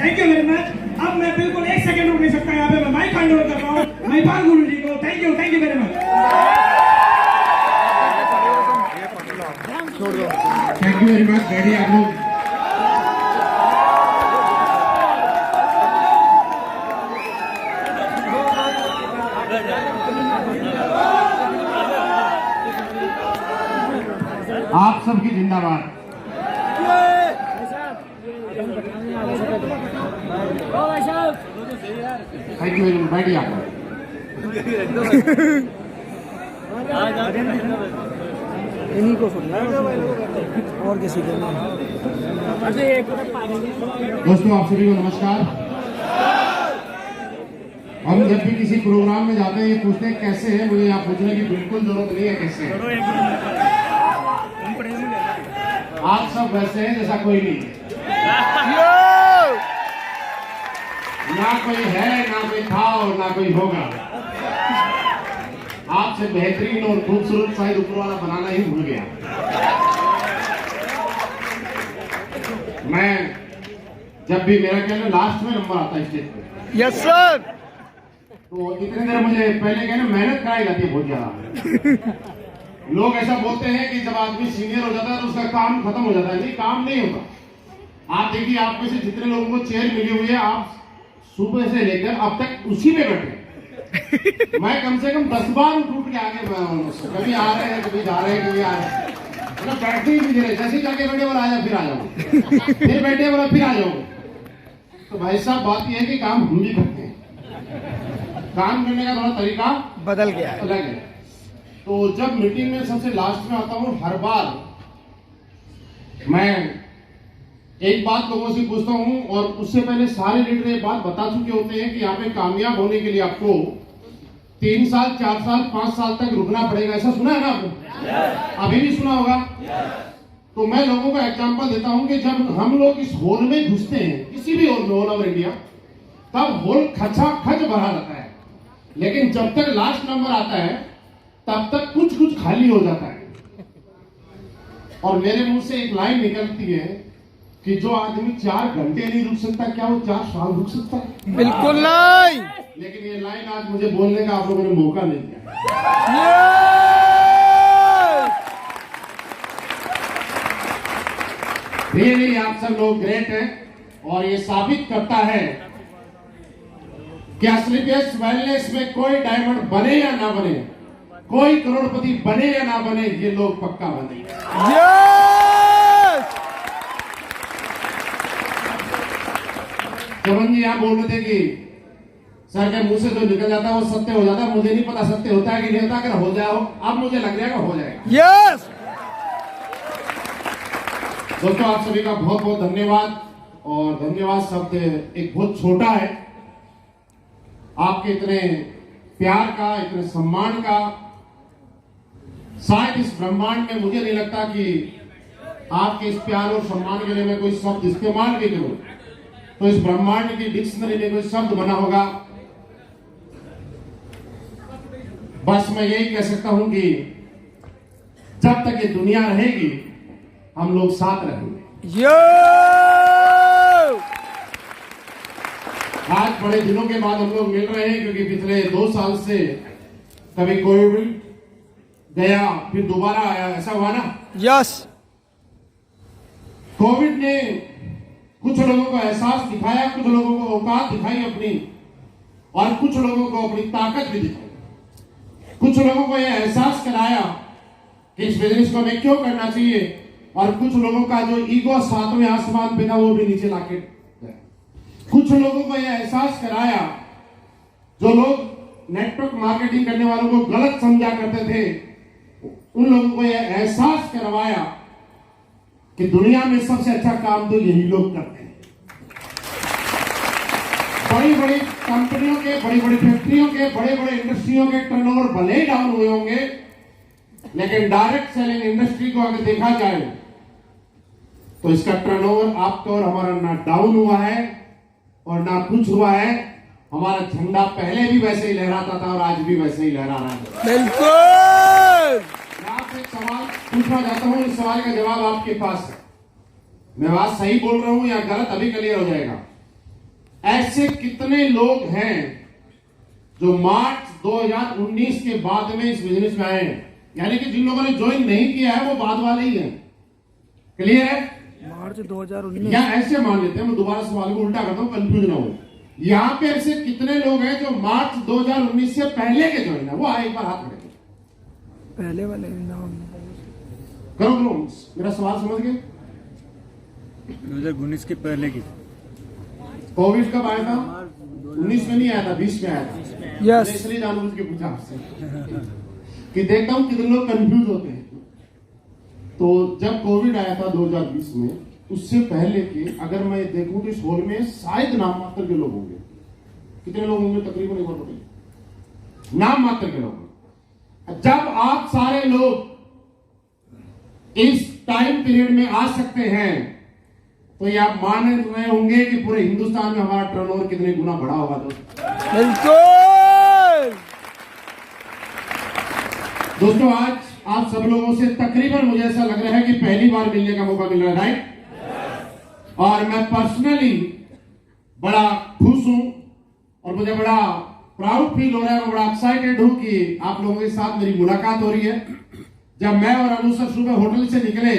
Thank you very much. अब मैं बिल्कुल एक सेकंड रुक नहीं सकता यहाँ पे, मैं माइक हैंड ओवर कर रहा हूँ महिपाल गुरु जी को। Thank you very much. Thank you very much daddy. आप लोग आप सबकी जिंदाबाद। Thank you very much. बैठिए आप। इन्हीं को सुनना और किसी को नहीं। दोस्तों आप सभी को नमस्कार। हम जब भी किसी प्रोग्राम में जाते हैं ये पूछते हैं कैसे है, मुझे यहाँ पूछने की बिल्कुल जरूरत नहीं है कैसे है। आप सब वैसे हैं जैसा कोई नहीं है। ना कोई है, ना कोई था और ना कोई होगा। आपसे बेहतरीन और खूबसूरत शायद ऊपर वाला बनाना ही भूल गया। मैं जब भी मेरा कहना लास्ट में नंबर आता है स्टेज पे, यस सर, तो इतने देर मुझे पहले कहना मेहनत कराई जाती है बहुत ज्यादा। लोग ऐसा बोलते हैं कि जब आदमी सीनियर हो जाता है तो उसका काम खत्म हो जाता है। नहीं, काम नहीं होता। आप देखिए, आप में से जितने लोगों को चेयर मिली हुई है, आप सुबह से लेकर अब तक उसी में बैठे। मैं कम से कम 10 बार उठ के आगे कभी आ रहे हैं, कभी जा रहे हैं, कभी आ रहे हैं, मतलब बैठते ही नहीं रहे। जैसे जाके बैठे बोला आजा, फिर आ जाओ, फिर बैठे बोला फिर आ जाओ। तो भाई साहब बात यह है कि काम हम भी करते हैं। काम करने का थोड़ा तरीका बदल गया है। अलग है। तो जब मीटिंग में सबसे लास्ट में आता हूँ, हर बार मैं एक बात लोगों से पूछता हूँ, और उससे पहले सारे लीडर ये बात बता चुके होते हैं कि यहाँ पे कामयाब होने के लिए आपको 3 साल 4 साल 5 साल तक रुकना पड़ेगा। ऐसा सुना है ना आपने? अभी भी सुना होगा। तो मैं लोगों का एग्जांपल देता हूँ कि जब हम लोग इस हॉल में घुसते हैं, किसी भी हॉल में, ऑल ओवर इंडिया, तब हॉल खचाखच भरा रहता है, लेकिन जब तक लास्ट नंबर आता है तब तक कुछ कुछ खाली हो जाता है। और मेरे मुंह से एक लाइन निकलती है कि जो आदमी 4 घंटे नहीं रुक सकता, क्या वो 4 साल रुक सकता है? बिल्कुल नहीं। लेकिन ये लाइन आज मुझे बोलने का आप लोगों ने मौका नहीं दिया। रियली आप सब लोग ग्रेट हैं, और ये साबित करता है कि असलियत वेलनेस में कोई डायमंड बने या ना बने, कोई करोड़पति बने या ना बने, ये लोग पक्का बने। चमन जी यहाँ बोल रहे थे कि सर के मुंह से जो निकल जाता है वो सत्य हो जाता है। मुझे नहीं पता सत्य होता है कि नहीं होता। अगर हो जाओ, अब मुझे लग रहा है हो जाएगा। यस दोस्तों आप सभी का बहुत बहुत धन्यवाद। और धन्यवाद शब्द एक बहुत छोटा है। आपके इतने प्यार का, इतने सम्मान का, शायद इस ब्रह्मांड में मुझे नहीं लगता कि आपके इस प्यार और सम्मान के लिए मैं कोई शब्द इस्तेमाल भी करूं तो इस ब्रह्मांड की डिक्शनरी में कोई शब्द बना होगा। बस मैं यही कह सकता हूं कि जब तक ये दुनिया रहेगी हम लोग साथ रहेंगे। आज बड़े दिनों के बाद हम लोग मिल रहे हैं, क्योंकि पिछले 2 साल से कभी कोविड गया, फिर दोबारा आया, ऐसा हुआ ना? यस। कोविड ने कुछ लोगों को एहसास दिखाया, कुछ लोगों को औकात दिखाई अपनी, और कुछ लोगों को अपनी ताकत भी दिखाई। कुछ लोगों को यह एहसास कराया कि इस बिजनेस को हमें क्यों करना चाहिए, और कुछ लोगों का जो ईगो 7वें आसमान पे था वो भी नीचे लाके गया। कुछ लोगों को यह एहसास कराया, जो लोग नेटवर्क मार्केटिंग करने वालों को गलत समझा करते थे, उन लोगों को यह एहसास करवाया कि दुनिया में सबसे अच्छा काम तो यही लोग करते हैं। बड़ी बड़ी कंपनियों के, बड़ी बड़ी फैक्ट्रियों के, बड़े बड़े इंडस्ट्रियों के टर्नओवर भले ही डाउन हुए होंगे, लेकिन डायरेक्ट सेलिंग इंडस्ट्री को अगर देखा जाए तो इसका टर्नओवर आपका और हमारा ना डाउन हुआ है और ना कुछ हुआ है। हमारा झंडा पहले भी वैसे ही लहराता था और आज भी वैसे ही लहरा रहा है। बिल्कुल। मैं आपसे एक सवाल पूछना चाहता हूं, इस सवाल का जवाब आपके पास है। मैं बात सही बोल रहा हूं या गलत, अभी क्लियर हो जाएगा। ऐसे कितने लोग हैं जो मार्च 2019 के बाद में इस बिजनेस में आए हैं, यानी कि जिन लोगों ने ज्वाइन नहीं किया है वो बाद वाले ही हैं। क्लियर है? मार्च 2019 या ऐसे मान लेते हैं, मैं दोबारा सवाल को उल्टा करता हूं, कंफ्यूज ना हो। यहाँ पे ऐसे कितने लोग हैं जो मार्च 2019 से पहले के ज्वाइन है? वो आए, एक बार हाथ खड़े पहले वाले नाम करो करो, मेरा सवाल समझ गए? 2019 के पहले की। कोविड कब आया था? 19 में नहीं आया था, 20 में आया था। यस मैंने इसलिए जानबूझ के पूछा आपसे कि देखता हूं कितने लोग कंफ्यूज होते हैं। तो जब कोविड आया था 2020 में, उससे पहले के अगर मैं देखूं तो इस हॉल में शायद नाम मात्र के लोग होंगे। कितने लोग होंगे? तकरीबन एक बार बताइए। नाम मात्र के लोग। जब आप सारे लोग इस टाइम पीरियड में आ सकते हैं तो ये आप मान रहे होंगे कि पूरे हिंदुस्तान में हमारा टर्नओवर कितने गुना बढ़ा होगा। दोस्तों आज आप सब लोगों से तकरीबन मुझे ऐसा लग रहा है कि पहली बार मिलने का मौका मिल रहा है, राइट? और मैं पर्सनली बड़ा खुश हूं और मुझे बड़ा प्राउड फील हो रहा है, मैं बड़ा एक्साइटेड हूं कि आप लोगों के साथ मेरी मुलाकात हो रही है। जब मैं और अनु सर सुबह होटल से निकले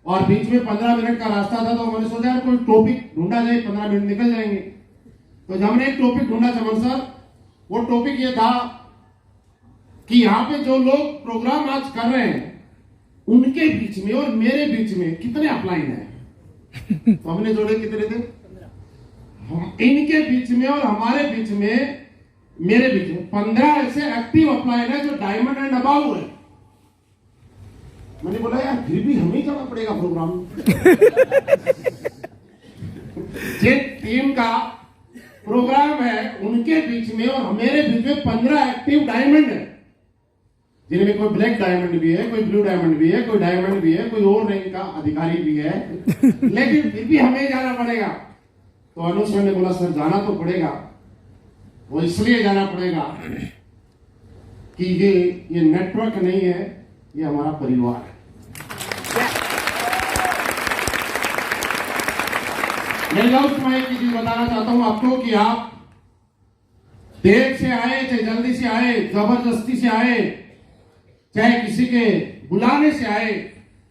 और बीच में 15 मिनट का रास्ता था तो मैंने सोचा यार कोई टॉपिक ढूंढा जाए, 15 मिनट निकल जाएंगे। तो जब हमने एक टॉपिक ढूंढा चमन सर, वो टॉपिक ये था कि यहाँ पे जो लोग प्रोग्राम आज कर रहे हैं उनके बीच में और मेरे बीच में कितने अपलाइन है। तो हमने जोड़े कितने थे? इनके बीच में और हमारे बीच में, मेरे बीच में 15 ऐसे एक्टिव अपलाइन है जो डायमंड एंड अबाव है। मैंने बोला यार फिर भी हमें जाना पड़ेगा प्रोग्राम। जे टीम का प्रोग्राम है उनके बीच में और मेरे बीच में 15 एक्टिव डायमंड है, जिनमें कोई ब्लैक डायमंड भी है, कोई ब्लू डायमंड भी है, कोई डायमंड भी है, कोई और रैंक का अधिकारी भी है, लेकिन फिर भी हमें जाना पड़ेगा। तो अनु सर ने बोला सर जाना तो पड़ेगा। वो इसलिए जाना पड़ेगा कि ये नेटवर्क नहीं है, ये हमारा परिवार है। मैं एक चीज बताना चाहता हूं आपको कि आप देर से आए चाहे जल्दी से आए, जबरदस्ती से आए चाहे किसी के बुलाने से आए,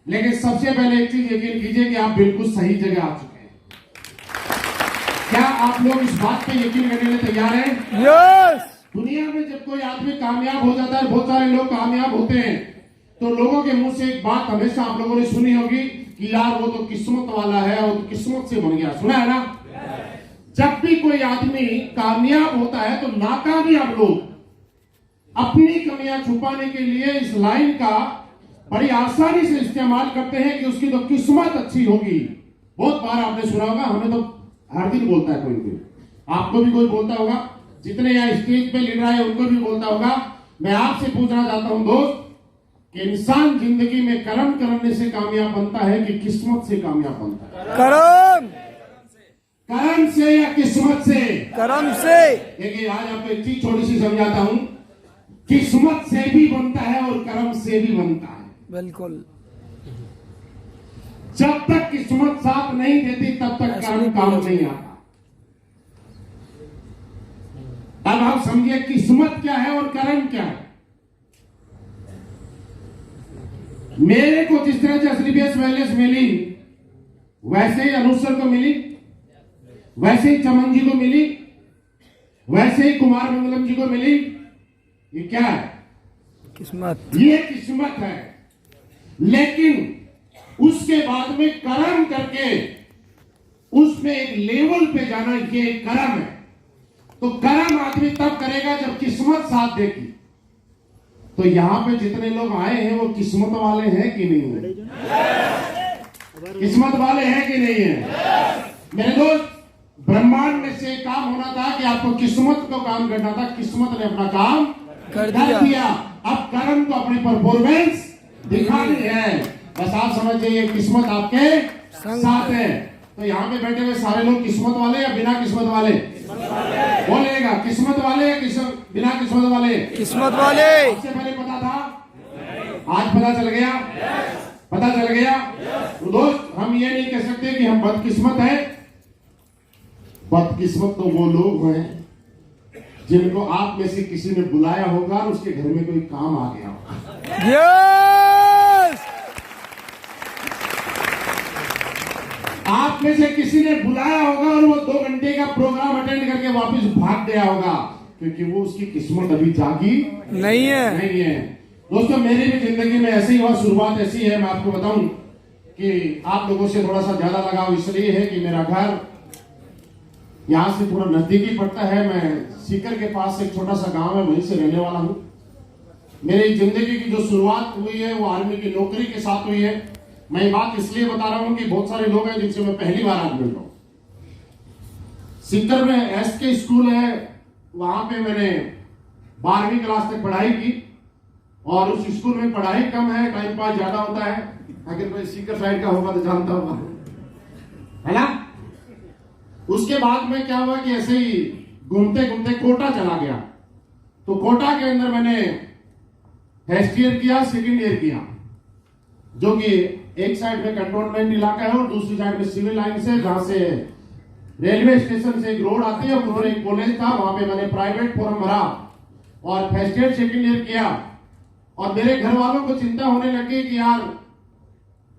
लेकिन सबसे पहले एक चीज यकीन कीजिए कि आप बिल्कुल सही जगह आ चुके हैं। क्या आप लोग इस बात पे यकीन करने के लिए तैयार हैं? यस दुनिया में जब कोई आदमी कामयाब हो जाता है, बहुत सारे लोग कामयाब होते हैं, तो लोगों के मुंह से एक बात हमेशा आप लोगों ने सुनी होगी कि यार वो तो किस्मत वाला है, वो तो किस्मत से बन गया। सुना है ना? जब भी कोई आदमी कामयाब होता है तो नाकामयाब लोग अपनी कमियां छुपाने के लिए इस लाइन का बड़ी आसानी से इस्तेमाल करते हैं कि उसकी तो किस्मत अच्छी होगी। बहुत बार आपने सुना होगा, हमें तो हर दिन बोलता है कोई, आपको भी कोई बोलता होगा, जितने यहाँ स्टेज पे लीडर आए उनको भी बोलता होगा। मैं आपसे पूछना चाहता हूं दोस्त कि इंसान जिंदगी में कर्म करने से कामयाब बनता है कि किस्मत से कामयाब बनता है? कर्म से या किस्मत से? कर्म से। देखिए आज आपको एक चीज छोटी सी समझाता हूं, किस्मत से भी बनता है और कर्म से भी बनता है। बिल्कुल। जब तक किस्मत साथ नहीं देती तब तक कर्म काम नहीं आता। अब आप समझिए किस्मत क्या है और कर्म क्या है। मेरे को जिस तरह से असलीबियत वेलनेस मिली वैसे ही अनुसर को मिली, वैसे ही चमन जी को मिली, वैसे ही कुमार मंगलम जी को मिली। ये क्या है? किस्मत। ये किस्मत है। लेकिन उसके बाद में कर्म करके उसमें एक लेवल पे जाना, ये कर्म है। तो कर्म आदमी तब करेगा जब किस्मत साथ देगी। तो यहां पे जितने लोग आए हैं वो किस्मत वाले हैं कि नहीं है? किस्मत वाले हैं कि नहीं है? मेरे दोस्त, ब्रह्मांड में से काम होना था कि आपको किस्मत को काम करना था, किस्मत ने अपना काम कर दिया। अब कर्म को अपनी परफॉर्मेंस दिखानी है। बस आप समझिए ये किस्मत आपके साथ है। तो यहाँ पे बैठे हुए सारे लोग किस्मत वाले या बिना किस्मत वाले? बोलेगा किस्मत वाले या बिना किस्मत वाले? किस्मत वाले। सबसे पहले पता था, आज पता चल गया? पता चल गया? तो दोस्त हम ये नहीं कह सकते कि हम बदकिस्मत हैं। बदकिस्मत तो वो लोग हैं जिनको आप में से किसी ने बुलाया होगा और उसके घर में कोई काम आ गया होगा। यस। आप में से किसी ने बुलाया होगा और वो 2 घंटे का प्रोग्राम अटेंड करके वापस भाग गया होगा, क्योंकि वो उसकी किस्मत अभी जागी नहीं है। दोस्तों, मेरी भी जिंदगी में ऐसी ही हुआ। शुरुआत ऐसी है, मैं आपको बताऊं कि आप लोगों से थोड़ा सा ज्यादा लगाव इसलिए है कि मेरा घर यहाँ से थोड़ा नजदीकी पड़ता है। मैं सीकर के पास एक छोटा सा गांव है, वहीं से रहने वाला हूँ। मेरी जिंदगी की जो शुरुआत हुई है वो आर्मी की नौकरी के साथ हुई है। मैं ये बात इसलिए बता रहा हूँ कि बहुत सारे लोग हैं जिनसे मैं पहली बार आज मिल रहा हूँ। सीकर में एसके स्कूल है, वहां पे मैंने 12वीं क्लास तक पढ़ाई की और उस स्कूल में पढ़ाई कम है, टाइम पास ज्यादा होता है। अगर कोई सीकर साइड का होगा तो जानता होगा, है ना। उसके बाद में क्या हुआ कि ऐसे ही घूमते घूमते कोटा चला गया। तो कोटा के अंदर मैंने फर्स्ट ईयर किया, सेकेंड ईयर किया, जो कि एक साइड में कंटोनमेंट इलाका है और दूसरी साइड में सिविल लाइन से, जहां से रेलवे स्टेशन से एक रोड आती है, उधर एक कॉलेज था, वहां पे मैंने प्राइवेट फॉर्म भरा और फर्स्ट ईयर सेकेंड ईयर किया। और मेरे घर वालों को चिंता होने लगी कि यार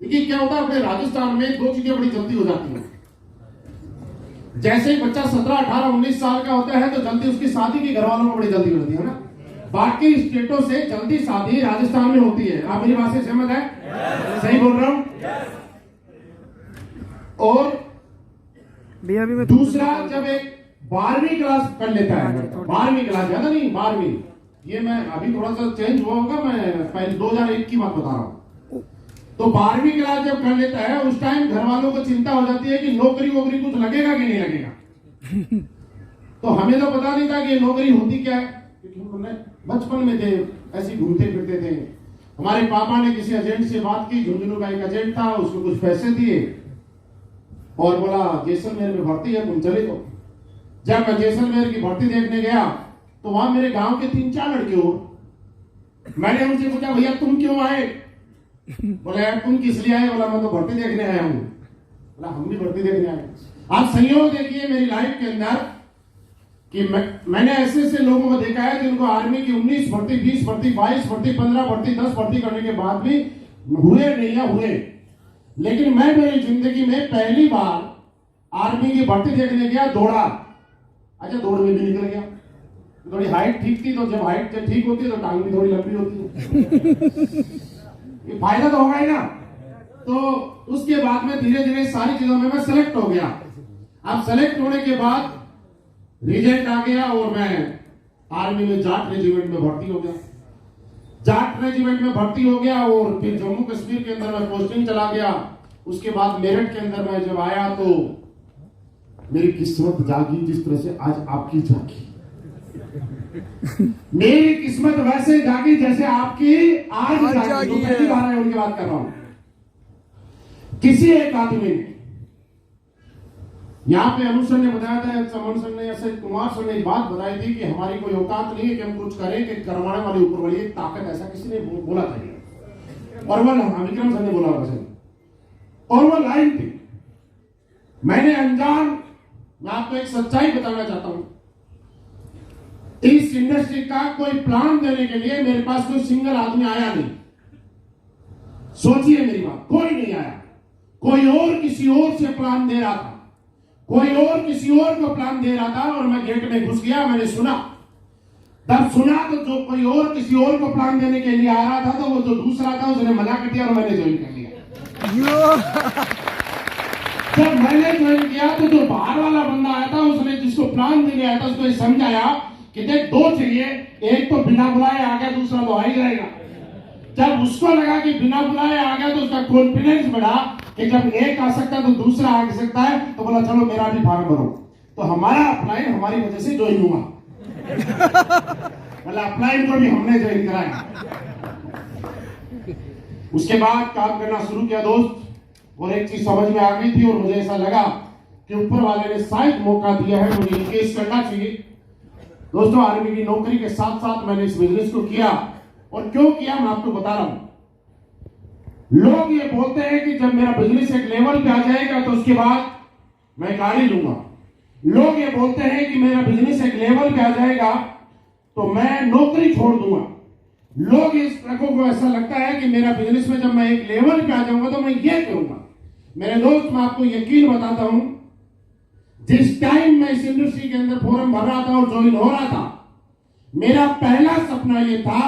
देखिए क्या होता है, अपने राजस्थान में 2 चीजें बड़ी जल्दी हो जाती हैं। जैसे ही बच्चा 17, 18, 19 साल का होता है तो जल्दी उसकी शादी की घर वालों को बड़ी जल्दी होती है ना। बाकी स्टेटों से जल्दी शादी राजस्थान में होती है। आप मेरी बात से सहमत है? सही बोल रहा हूं? और भैया भी मैं दूसरा, जब एक 12वीं क्लास कर लेता है, 12वीं क्लास, ज्यादा नहीं 12वीं, ये मैं अभी थोड़ा सा चेंज हुआ होगा, मैं पहले 2001 की बात बता रहा हूं। तो 12वीं क्लास जब कर लेता है उस टाइम घर वालों को चिंता हो जाती है कि नौकरी वोकरी कुछ लगेगा कि नहीं लगेगा। तो हमें तो पता नहीं था कि नौकरी होती क्या है, क्योंकि हमने बचपन में थे, ऐसे घूमते फिरते थे। हमारे पापा ने किसी एजेंट से बात की, झुंझुनू का एक एजेंट था, उसको कुछ पैसे दिए और बोला जैसलमेर में भर्ती है, तुम चले जाओ। जब मैं जैसलमेर की भर्ती देखने गया तो वहां मेरे गांव के 3-4 लड़के हो। मैंने उनसे पूछा, भैया तुम क्यों आए? बोला यार तुम किस लिए आए? बोला मैं तो भर्ती देखने आया हूं। बोला हम भी भर्ती देखने आए। आप संयोग देखिए मेरी लाइफ के अंदर कि मैंने ऐसे ऐसे लोगों को देखा है जिनको आर्मी की 19 भर्ती, 20 भर्ती, 22 भर्ती, 15 भर्ती, 10 भर्ती करने के बाद भी हुए नहीं या हुए। लेकिन मैं मेरी जिंदगी में पहली बार आर्मी की भर्ती देखने गया, दौड़ा। अच्छा, दौड़ में भी निकल गया। थोड़ी हाइट ठीक थी, तो जब हाइट जब ठीक होती है तो टांग भी थोड़ी लंबी होती है। ये फायदा तो होगा ही ना। तो उसके बाद में धीरे धीरे सारी चीजों में मैं सेलेक्ट हो गया। अब सेलेक्ट होने के बाद रिजल्ट आ गया और मैं आर्मी में जाट रेजिमेंट में भर्ती हो गया। जाट रेजिमेंट में भर्ती हो गया और फिर जम्मू कश्मीर के अंदर मैं पोस्टिंग चला गया। उसके बाद मेरठ के अंदर मैं जब आया तो मेरी किस्मत जागी जिस तरह से आज आपकी जागी। मेरी किस्मत वैसे जागी जैसे आपकी आज जागी। तो पहली बार उनकी बात कर रहा हूं। किसी एक आदमी ने यहाँ पे अनु सर ने बताया था, चमन सर ने, ऐसे कुमार सर ने बात बताई थी कि हमारी कोई औकात नहीं है कि हम कुछ करें, कि करवाने वाली ऊपर वाली एक ताकत, ऐसा किसी ने बोला था। और वह विक्रम सर ने बोला वैसे, और वह लाइन थी। मैंने अनजान, मैं आपको एक सच्चाई बताना चाहता हूं। इस इंडस्ट्री का कोई प्लान देने के लिए मेरे पास कोई सिंगल आदमी आया नहीं। सोचिए मेरी बात, कोई नहीं आया। कोई और किसी और से प्लान दे रहा था, कोई और किसी और को प्लान दे रहा था। और मैं गेट में घुस गया, मैंने सुना। तब सुना तो जो कोई और किसी और को प्लान देने के लिए आ रहा था, तो वो जो दूसरा था उसने मना कर दिया और मैंने ज्वाइन कर लिया। जब मैंने ज्वाइन किया तो जो बाहर वाला बंदा आया था, उसने जिसको प्लान देने आया था उसको ये समझाया कि देख 2 चाहिए, एक तो बिना बुलाए आ गया, दूसरा तो आ ही जाएगा। जब उसको लगा कि बिना बुलाए आ गया तो उसका कॉन्फिडेंस बढ़ा कि जब एक आ सकता है तो दूसरा आ सकता है। तो बोला चलो मेरा भी फॉर्म भरो। तो हमारा अप्लाइन हमारी वजह से ज्वाइन हुआ। बोला अप्लाइन को भी हमने ज्वाइन कराया। उसके बाद काम करना शुरू किया दोस्त, और एक चीज समझ में आ गई थी और मुझे ऐसा लगा कि ऊपर वाले ने शायद मौका दिया है, मुझे इंगेज करना चाहिए। दोस्तों, आर्मी की नौकरी के साथ साथ मैंने इस बिजनेस को किया। और क्यों किया मैं आपको बता रहा हूं। लोग ये बोलते हैं कि जब मेरा बिजनेस एक लेवल पे आ जाएगा तो उसके बाद मैं गाड़ी लूंगा। लोग ये बोलते हैं कि मेरा बिजनेस एक लेवल पे आ जाएगा तो मैं नौकरी छोड़ दूंगा। लोग इस ट्रकों को ऐसा लगता है कि मेरा बिजनेस में जब मैं एक लेवल पे आ जाऊंगा तो मैं ये करूंगा। मेरे दोस्त, मैं आपको यकीन बताता हूं, जिस टाइम मैं इस इंडस्ट्री के अंदर फॉर्म भर रहा था और ज्वाइन हो रहा था, मेरा पहला सपना ये था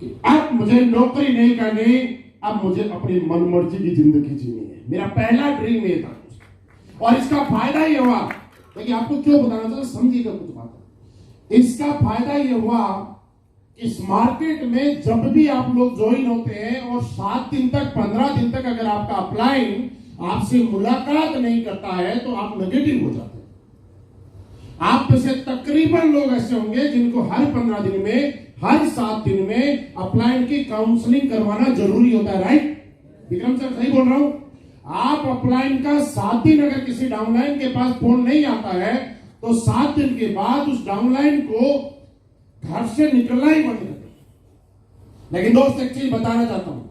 कि अब मुझे नौकरी नहीं करनी, अब मुझे अपनी मनमर्जी की जिंदगी जीनी है। मेरा पहला ड्रीम ये था। और इसका फायदा ये हुआ, देखिए आपको क्यों बताना चाहता, समझिएगा कुछ बात। इसका फायदा ये हुआ, इस मार्केट में जब भी आप लोग ज्वाइन होते हैं और 7 दिन तक 15 दिन तक अगर आपका अपलाइन आपसे मुलाकात नहीं करता है तो आप नेगेटिव हो जाते हैं। आप में से तकरीबन लोग ऐसे होंगे जिनको हर 15 दिन में, हर 7 दिन में अपलाइन की काउंसलिंग करवाना जरूरी होता है। राइट विक्रम सर, सही बोल रहा हूं? आप अपलाइन का 7 दिन अगर किसी डाउनलाइन के पास फोन नहीं आता है तो 7 दिन के बाद उस डाउनलाइन को घर से निकलना ही बंद कर दो। लेकिन दोस्त, एक चीज बताना चाहता हूं,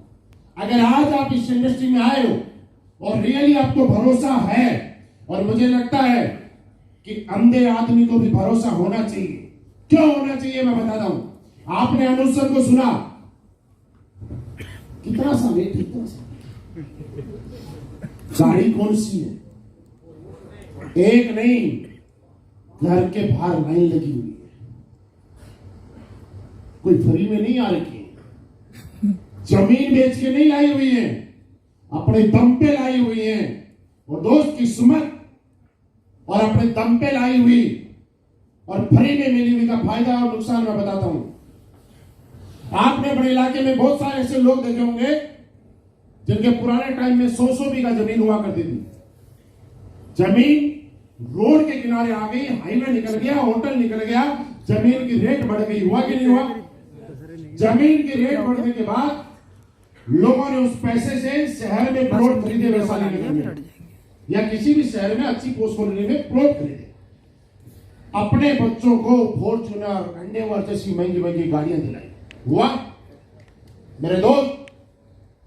अगर आज आप इस इंडस्ट्री में आए हो और रियली आपको भरोसा है, और मुझे लगता है कि अंधे आदमी को भी भरोसा होना चाहिए। क्यों होना चाहिए मैं बताता हूं। आपने अनुज सर को सुना, कितना सा वेट, कितना सा गाड़ी कौन सी है, एक नहीं, घर के बाहर लाइन लगी हुई है, कोई फ्री में नहीं आ रखी, जमीन बेच के नहीं लाई हुई है, अपने दम पे लाई हुई है। और दोस्त, किस्मत और अपने दम पे लाई हुई और फ्री में मिली हुई का फायदा और नुकसान मैं बताता हूं। आपने अपने इलाके में बहुत सारे ऐसे लोग देखे होंगे जिनके पुराने टाइम में 100-100 बीघा जमीन हुआ करती थी। जमीन रोड के किनारे आ गई, हाईवे निकल गया, होटल निकल गया, जमीन की रेट बढ़ गई। हुआ कि नहीं हुआ? जमीन की रेट बढ़ने के बाद लोगों ने उस पैसे से शहर में प्लॉट खरीदे, वैशाली में या किसी भी शहर में अच्छी पोस्ट खोलने में प्लॉट खरीदे, अपने बच्चों को फॉर्च्यूनर, एंडेवर जैसी महंगी महंगी गाड़ियां दिलाई। हुआ? मेरे दोस्त,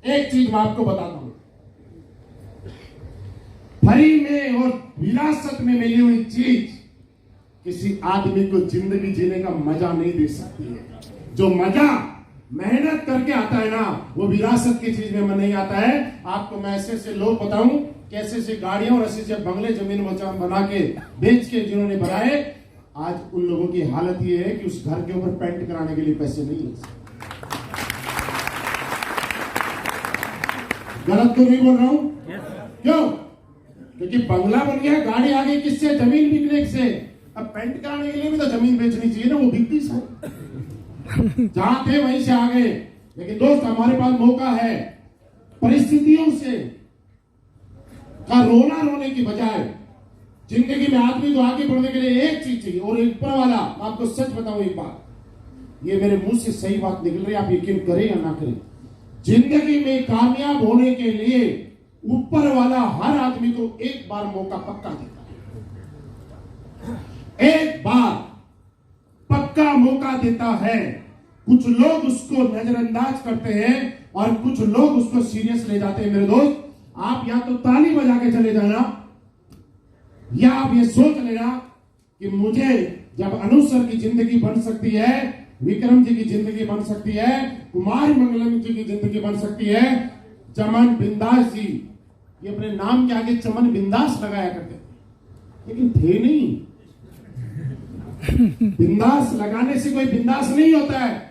एक चीज मैं आपको बताता हूं, फ्री में और विरासत में मिली हुई चीज किसी आदमी को जिंदगी जीने का मजा नहीं दे सकती है। जो मजा मेहनत करके आता है ना, वो विरासत की चीज में नहीं आता है। आपको मैं ऐसे ऐसे लोग बताऊं, कैसे ऐसे गाड़ियां और ऐसे ऐसे बंगले जमीन मचान बना के बेच के जिन्होंने बनाए, आज उन लोगों की हालत ये है कि उस घर के ऊपर पेंट कराने के लिए पैसे नहीं है। गलत तो नहीं बोल रहा हूं? क्यों? क्योंकि बंगला बन गया, गाड़ी आ गई, किससे? जमीन बिकने से। अब पेंट कराने के लिए भी तो जमीन बेचनी चाहिए ना, वो बिकती है। जहां थे वहीं से आ गए। लेकिन दोस्त, हमारे पास मौका है, परिस्थितियों से का रोना रोने की बजाय जिंदगी में आदमी को आगे बढ़ने के लिए एक चीज चाहिए, और एक ऊपर वाला, आपको सच बताऊं एक बात, ये मेरे मुंह से सही बात निकल रही है, आप यकीन करें या ना करें, जिंदगी में कामयाब होने के लिए ऊपर वाला हर आदमी को एक बार मौका पक्का देता है, एक बार पक्का मौका देता है। कुछ लोग उसको नजरअंदाज करते हैं और कुछ लोग उसको सीरियस ले जाते हैं। मेरे दोस्त, आप या तो ताली बजा के चले जाना, या आप ये सोच लेना कि मुझे जब अनुज सर की जिंदगी बन सकती है, विक्रम जी की जिंदगी बन सकती है, कुमार मंगलम जी की जिंदगी बन सकती है, चमन बिंदास जी, ये अपने नाम के आगे चमन बिंदास लगाया करते थे, लेकिन थे नहीं। बिंदास लगाने से कोई बिंदास नहीं होता है।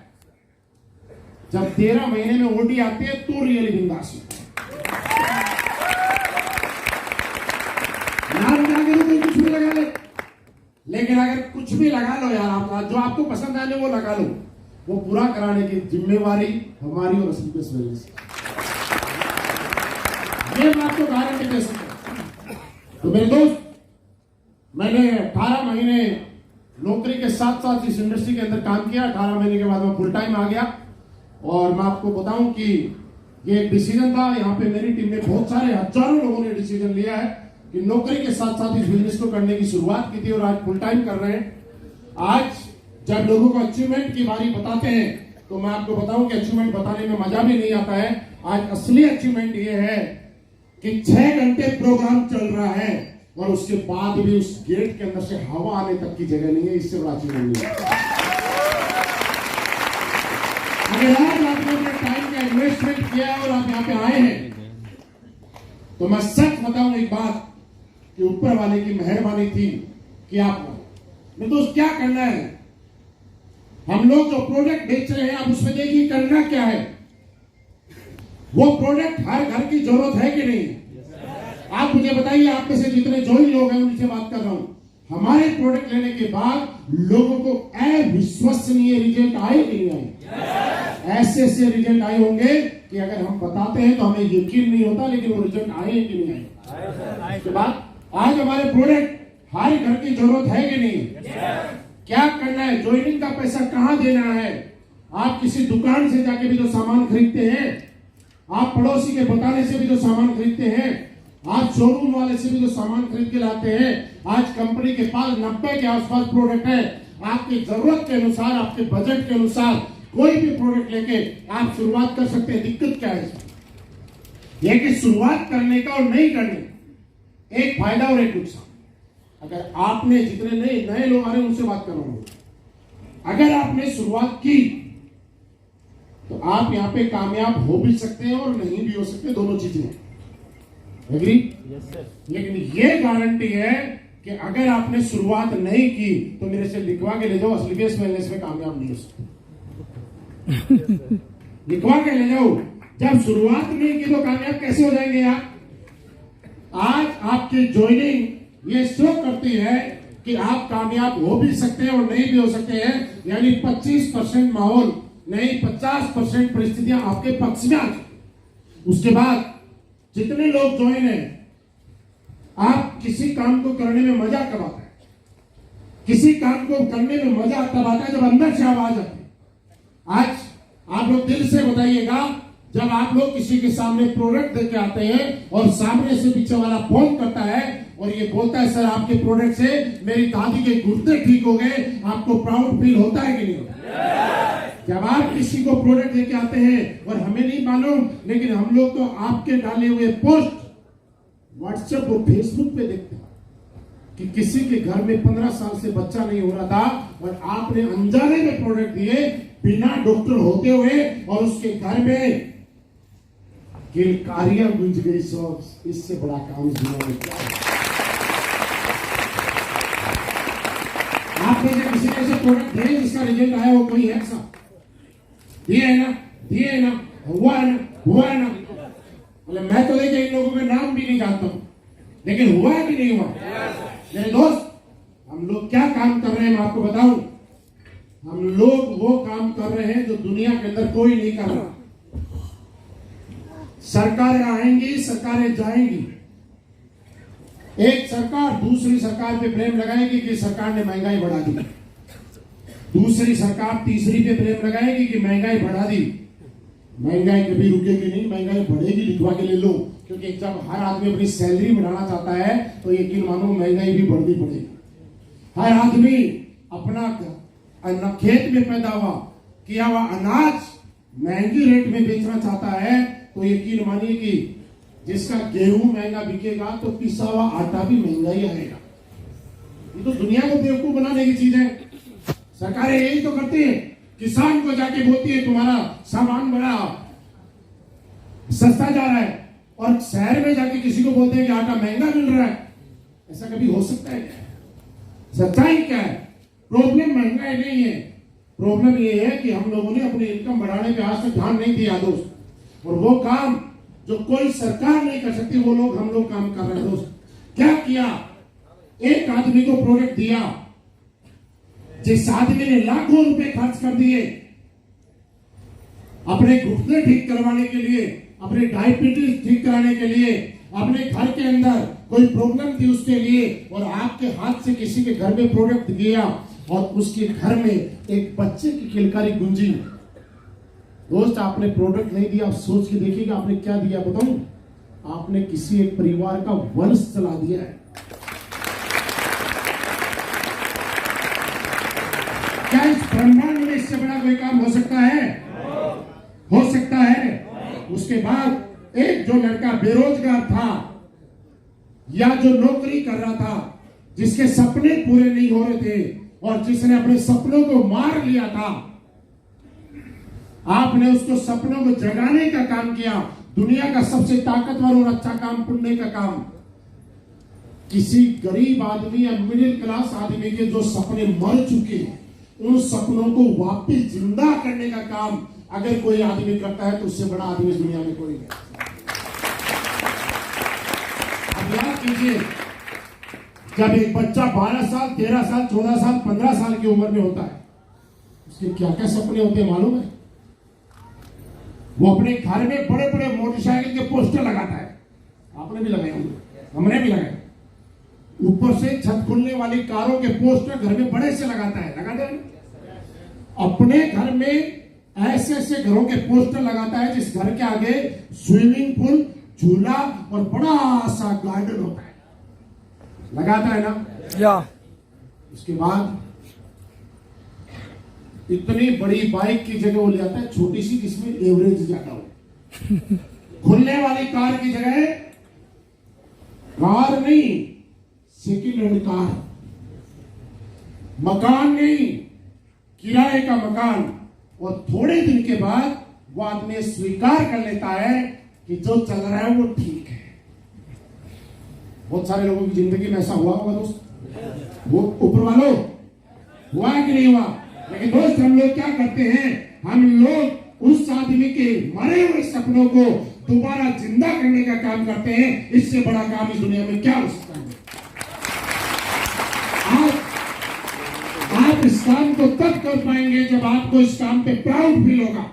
जब 13 महीने में ओटी आती है तो रियली बिंदास होता है। नाम के आगे तो कोई कुछ भी लगा ले, लेकिन अगर कुछ भी लगा लो यार, आप जो आपको पसंद आने वो लगा लो, वो पूरा कराने की जिम्मेवारी हमारी और असली से, ये मैं आपको गारंटी दे सकता हूं। तो मेरे दोस्त, मैंने 18 महीने नौकरी के साथ साथ इस इंडस्ट्री के अंदर काम किया। 18 महीने के बाद मैं फुल टाइम आ गया। और मैं आपको बताऊं कि ये एक डिसीजन था, यहाँ पे मेरी टीम में बहुत सारे हजारों लोगों ने डिसीजन लिया है कि नौकरी के साथ साथ इस बिजनेस को करने की शुरुआत की थी, और आज फुल टाइम कर रहे हैं। आज जब लोगों को अचीवमेंट की बारी बताते हैं तो मैं आपको बताऊं कि अचीवमेंट बताने में मजा भी नहीं आता है। आज असली अचीवमेंट ये है कि 6 घंटे प्रोग्राम चल रहा है, और उसके बाद भी उस गेट के अंदर से हवा आने तक की जगह नहीं है। इससे बड़ा चीज नहीं है। अगर आज आपने अपने टाइम का इन्वेस्टमेंट किया और आप यहाँ पे आए हैं, तो मैं सच बताऊं एक बात कि ऊपर वाले की मेहरबानी थी कि आप नहीं तो क्या करना है। हम लोग जो प्रोडक्ट बेच रहे हैं, आप उसमें देखिए करना क्या है। वो प्रोडक्ट हर घर की जरूरत है कि नहीं? आप मुझे बताइए, आप में से जितने जो ही लोग हैं उनसे बात कर रहा हूं, हमारे प्रोडक्ट लेने के बाद लोगों को अविश्वसनीय रिजल्ट आए कि नहीं आए? ऐसे ऐसे रिजल्ट आए होंगे कि अगर हम बताते हैं तो हमें यकीन नहीं होता, लेकिन वो रिजल्ट आए कि नहीं आए? उसके बाद आज हमारे प्रोडक्ट हर घर की जरूरत है कि नहीं? क्या करना है? ज्वाइनिंग का पैसा कहां देना है? आप किसी दुकान से जाके भी तो सामान खरीदते हैं, आप पड़ोसी के बताने से भी तो सामान खरीदते हैं, आप शोरूम वाले से भी तो सामान खरीद के लाते हैं। आज कंपनी के पास 90 के आसपास प्रोडक्ट है। आपकी जरूरत के अनुसार, आपके बजट के अनुसार कोई भी प्रोडक्ट लेके आप शुरुआत कर सकते हैं। दिक्कत क्या है? यह कि शुरुआत करने का और नहीं करने, एक फायदा और एक नुकसान। अगर आपने, जितने नए लोग आ रहे हैं उनसे बात कर रहा हूं, अगर आपने शुरुआत की तो आप यहां पे कामयाब हो भी सकते हैं और नहीं भी हो सकते, दोनों चीजें हैं। एग्री? लेकिन ये गारंटी है कि अगर आपने शुरुआत नहीं की तो मेरे से लिखवा के ले जाओ, असली बेस वेलनेस में कामयाब नहीं हो सकते। लिखवा के ले जाओ, जब शुरुआत नहीं की तो कामयाब कैसे हो जाएंगे यार? आज आपकी ज्वाइनिंग ये शो करती है कि आप कामयाब हो भी सकते हैं और नहीं भी हो सकते हैं। यानी 25% माहौल नहीं, 50% परिस्थितियां आपके पक्ष में आ जाए। उसके बाद जितने लोग ज्वाइन हैं, आप किसी काम को करने में मजा कब आता है? किसी काम को करने में मजा तब आता है जब अंदर से आवाज आती है। आज आप लोग दिल से बताइएगा, जब आप लोग किसी के सामने प्रोडक्ट देके आते हैं और सामने से पीछे वाला फोन करता है और ये बोलता है, सर आपके प्रोडक्ट से मेरी दादी के घुटने ठीक हो गए, आपको प्राउड फील होता है कि नहीं होता? जब आप किसी को प्रोडक्ट देके आते हैं और हमें नहीं मालूम, लेकिन हम लोग तो आपके डाले हुए पोस्ट व्हाट्सएप और फेसबुक पे देखते हैं कि किसी के घर में 15 साल से बच्चा नहीं हो रहा था और आपने अनजाने में प्रोडक्ट दिए बिना डॉक्टर होते हुए, और उसके घर में किलकारियां गूंज गई। इससे बड़ा काम दुनिया में क्या है? आपने से किसी ने ऐसे प्रोडक्ट दिए जिसका रिजल्ट आया हो? कोई है साहब? दिए है ना? दिए है ना? हुआ है ना? हुआ है ना? बोले मैं तो देखिए इन लोगों के नाम भी नहीं जानता हूं, लेकिन हुआ है कि नहीं हुआ? मेरे दोस्त, हम लोग क्या काम कर रहे हैं मैं आपको बताऊं। हम लोग वो काम कर रहे हैं जो दुनिया के अंदर कोई नहीं कर रहा। सरकारें आएंगी, सरकारें जाएंगी। एक सरकार दूसरी सरकार पे ब्लेम लगाएगी कि सरकार ने महंगाई बढ़ा दी, दूसरी सरकार तीसरी पे ब्लेम लगाएगी कि महंगाई बढ़ा दी। महंगाई कभी रुकेगी नहीं, महंगाई बढ़ेगी। लिखवा के ले लो, क्योंकि जब हर आदमी अपनी सैलरी बढ़ाना चाहता है तो यकीन मानो महंगाई भी बढ़नी पड़ेगी। हर आदमी अपना खेत में पैदा हुआ किया हुआ अनाज महंगी रेट में बेचना चाहता है तो यकीन मानिए कि जिसका गेहूं महंगा बिकेगा तो पिसा हुआ आटा भी महंगा ही आएगा। ये तो दुनिया को बेवकूफ बनाने की चीज है। सरकारें यही तो करती है, किसान को जाके बोलती है तुम्हारा सामान बड़ा सस्ता जा रहा है, और शहर में जाके किसी को बोलते हैं कि आटा महंगा मिल रहा है। ऐसा कभी हो सकता है क्या? सच्चाई क्या है? प्रॉब्लम महंगाई नहीं है, प्रॉब्लम ये है कि हम लोगों ने अपनी इनकम बढ़ाने पे आज तक ध्यान नहीं दिया दोस्त। और वो काम जो कोई सरकार नहीं कर सकती वो लोग हम लोग काम कर रहे हैं दोस्त। क्या किया? एक आदमी को प्रोडक्ट दिया, जिस आदमी ने लाखों रुपए खर्च कर दिए अपने घुटने ठीक करवाने के लिए, अपने डायबिटीज ठीक कराने के लिए, अपने घर के अंदर कोई प्रॉब्लम थी उसके लिए, और आपके हाथ से किसी के घर में प्रोडक्ट दिया और उसके घर में एक बच्चे की किलकारी गूंजी। दोस्त, आपने प्रोडक्ट नहीं दिया, आप सोच के देखिएगा आपने क्या दिया बताऊं? आपने किसी एक परिवार का वंश चला दिया है। क्या इस ब्रह्मांड में इससे बड़ा कोई काम हो सकता है? हो सकता है। उसके बाद एक जो लड़का बेरोजगार था या जो नौकरी कर रहा था, जिसके सपने पूरे नहीं हो रहे थे और जिसने अपने सपनों को मार लिया था, आपने उसको सपनों को जगाने का काम किया। दुनिया का सबसे ताकतवर और अच्छा काम, पुण्य का काम। किसी गरीब आदमी या मिडिल क्लास आदमी के जो सपने मर चुके हैं, उन सपनों को वापस जिंदा करने का काम अगर कोई आदमी करता है तो उससे बड़ा आदमी इस दुनिया में कोई नहीं। अब याद कीजिए, जब एक बच्चा 12 साल, 13 साल, 14 साल, 15 साल की उम्र में होता है, उसके क्या क्या सपने होते हैं मालूम है? वो अपने घर में बड़े बड़े मोटरसाइकिल के पोस्टर लगाता है। आपने भी लगाए होंगे, हमने भी लगाए। ऊपर से छत खुलने वाली कारों के पोस्टर घर में बड़े से लगाता है, लगाते हैं। अपने घर में ऐसे ऐसे घरों के पोस्टर लगाता है जिस घर के आगे स्विमिंग पूल, झूला और बड़ा सा गार्डन होता है, लगाता है ना? या उसके बाद इतनी बड़ी बाइक की जगह वो ले आता है छोटी सी जिसमें एवरेज ज्यादा हो। खुलने वाली कार की जगह कार नहीं, सेकेंड हैंड कार। मकान नहीं, किराए का मकान। और थोड़े दिन के बाद वो आदमी स्वीकार कर लेता है कि जो चल रहा है वो ठीक है। बहुत सारे लोगों की जिंदगी में ऐसा हुआ होगा दोस्त, वो ऊपर वालों हुआ कि नहीं हुआ? लेकिन दोस्त, हम लोग क्या करते हैं? हम लोग उस आदमी के मरे हुए सपनों को दोबारा जिंदा करने का काम करते हैं। इससे बड़ा काम इस दुनिया में क्या हो सकता है? आप इस काम को तब कर पाएंगे जब आपको इस काम पे प्राउड फील होगा।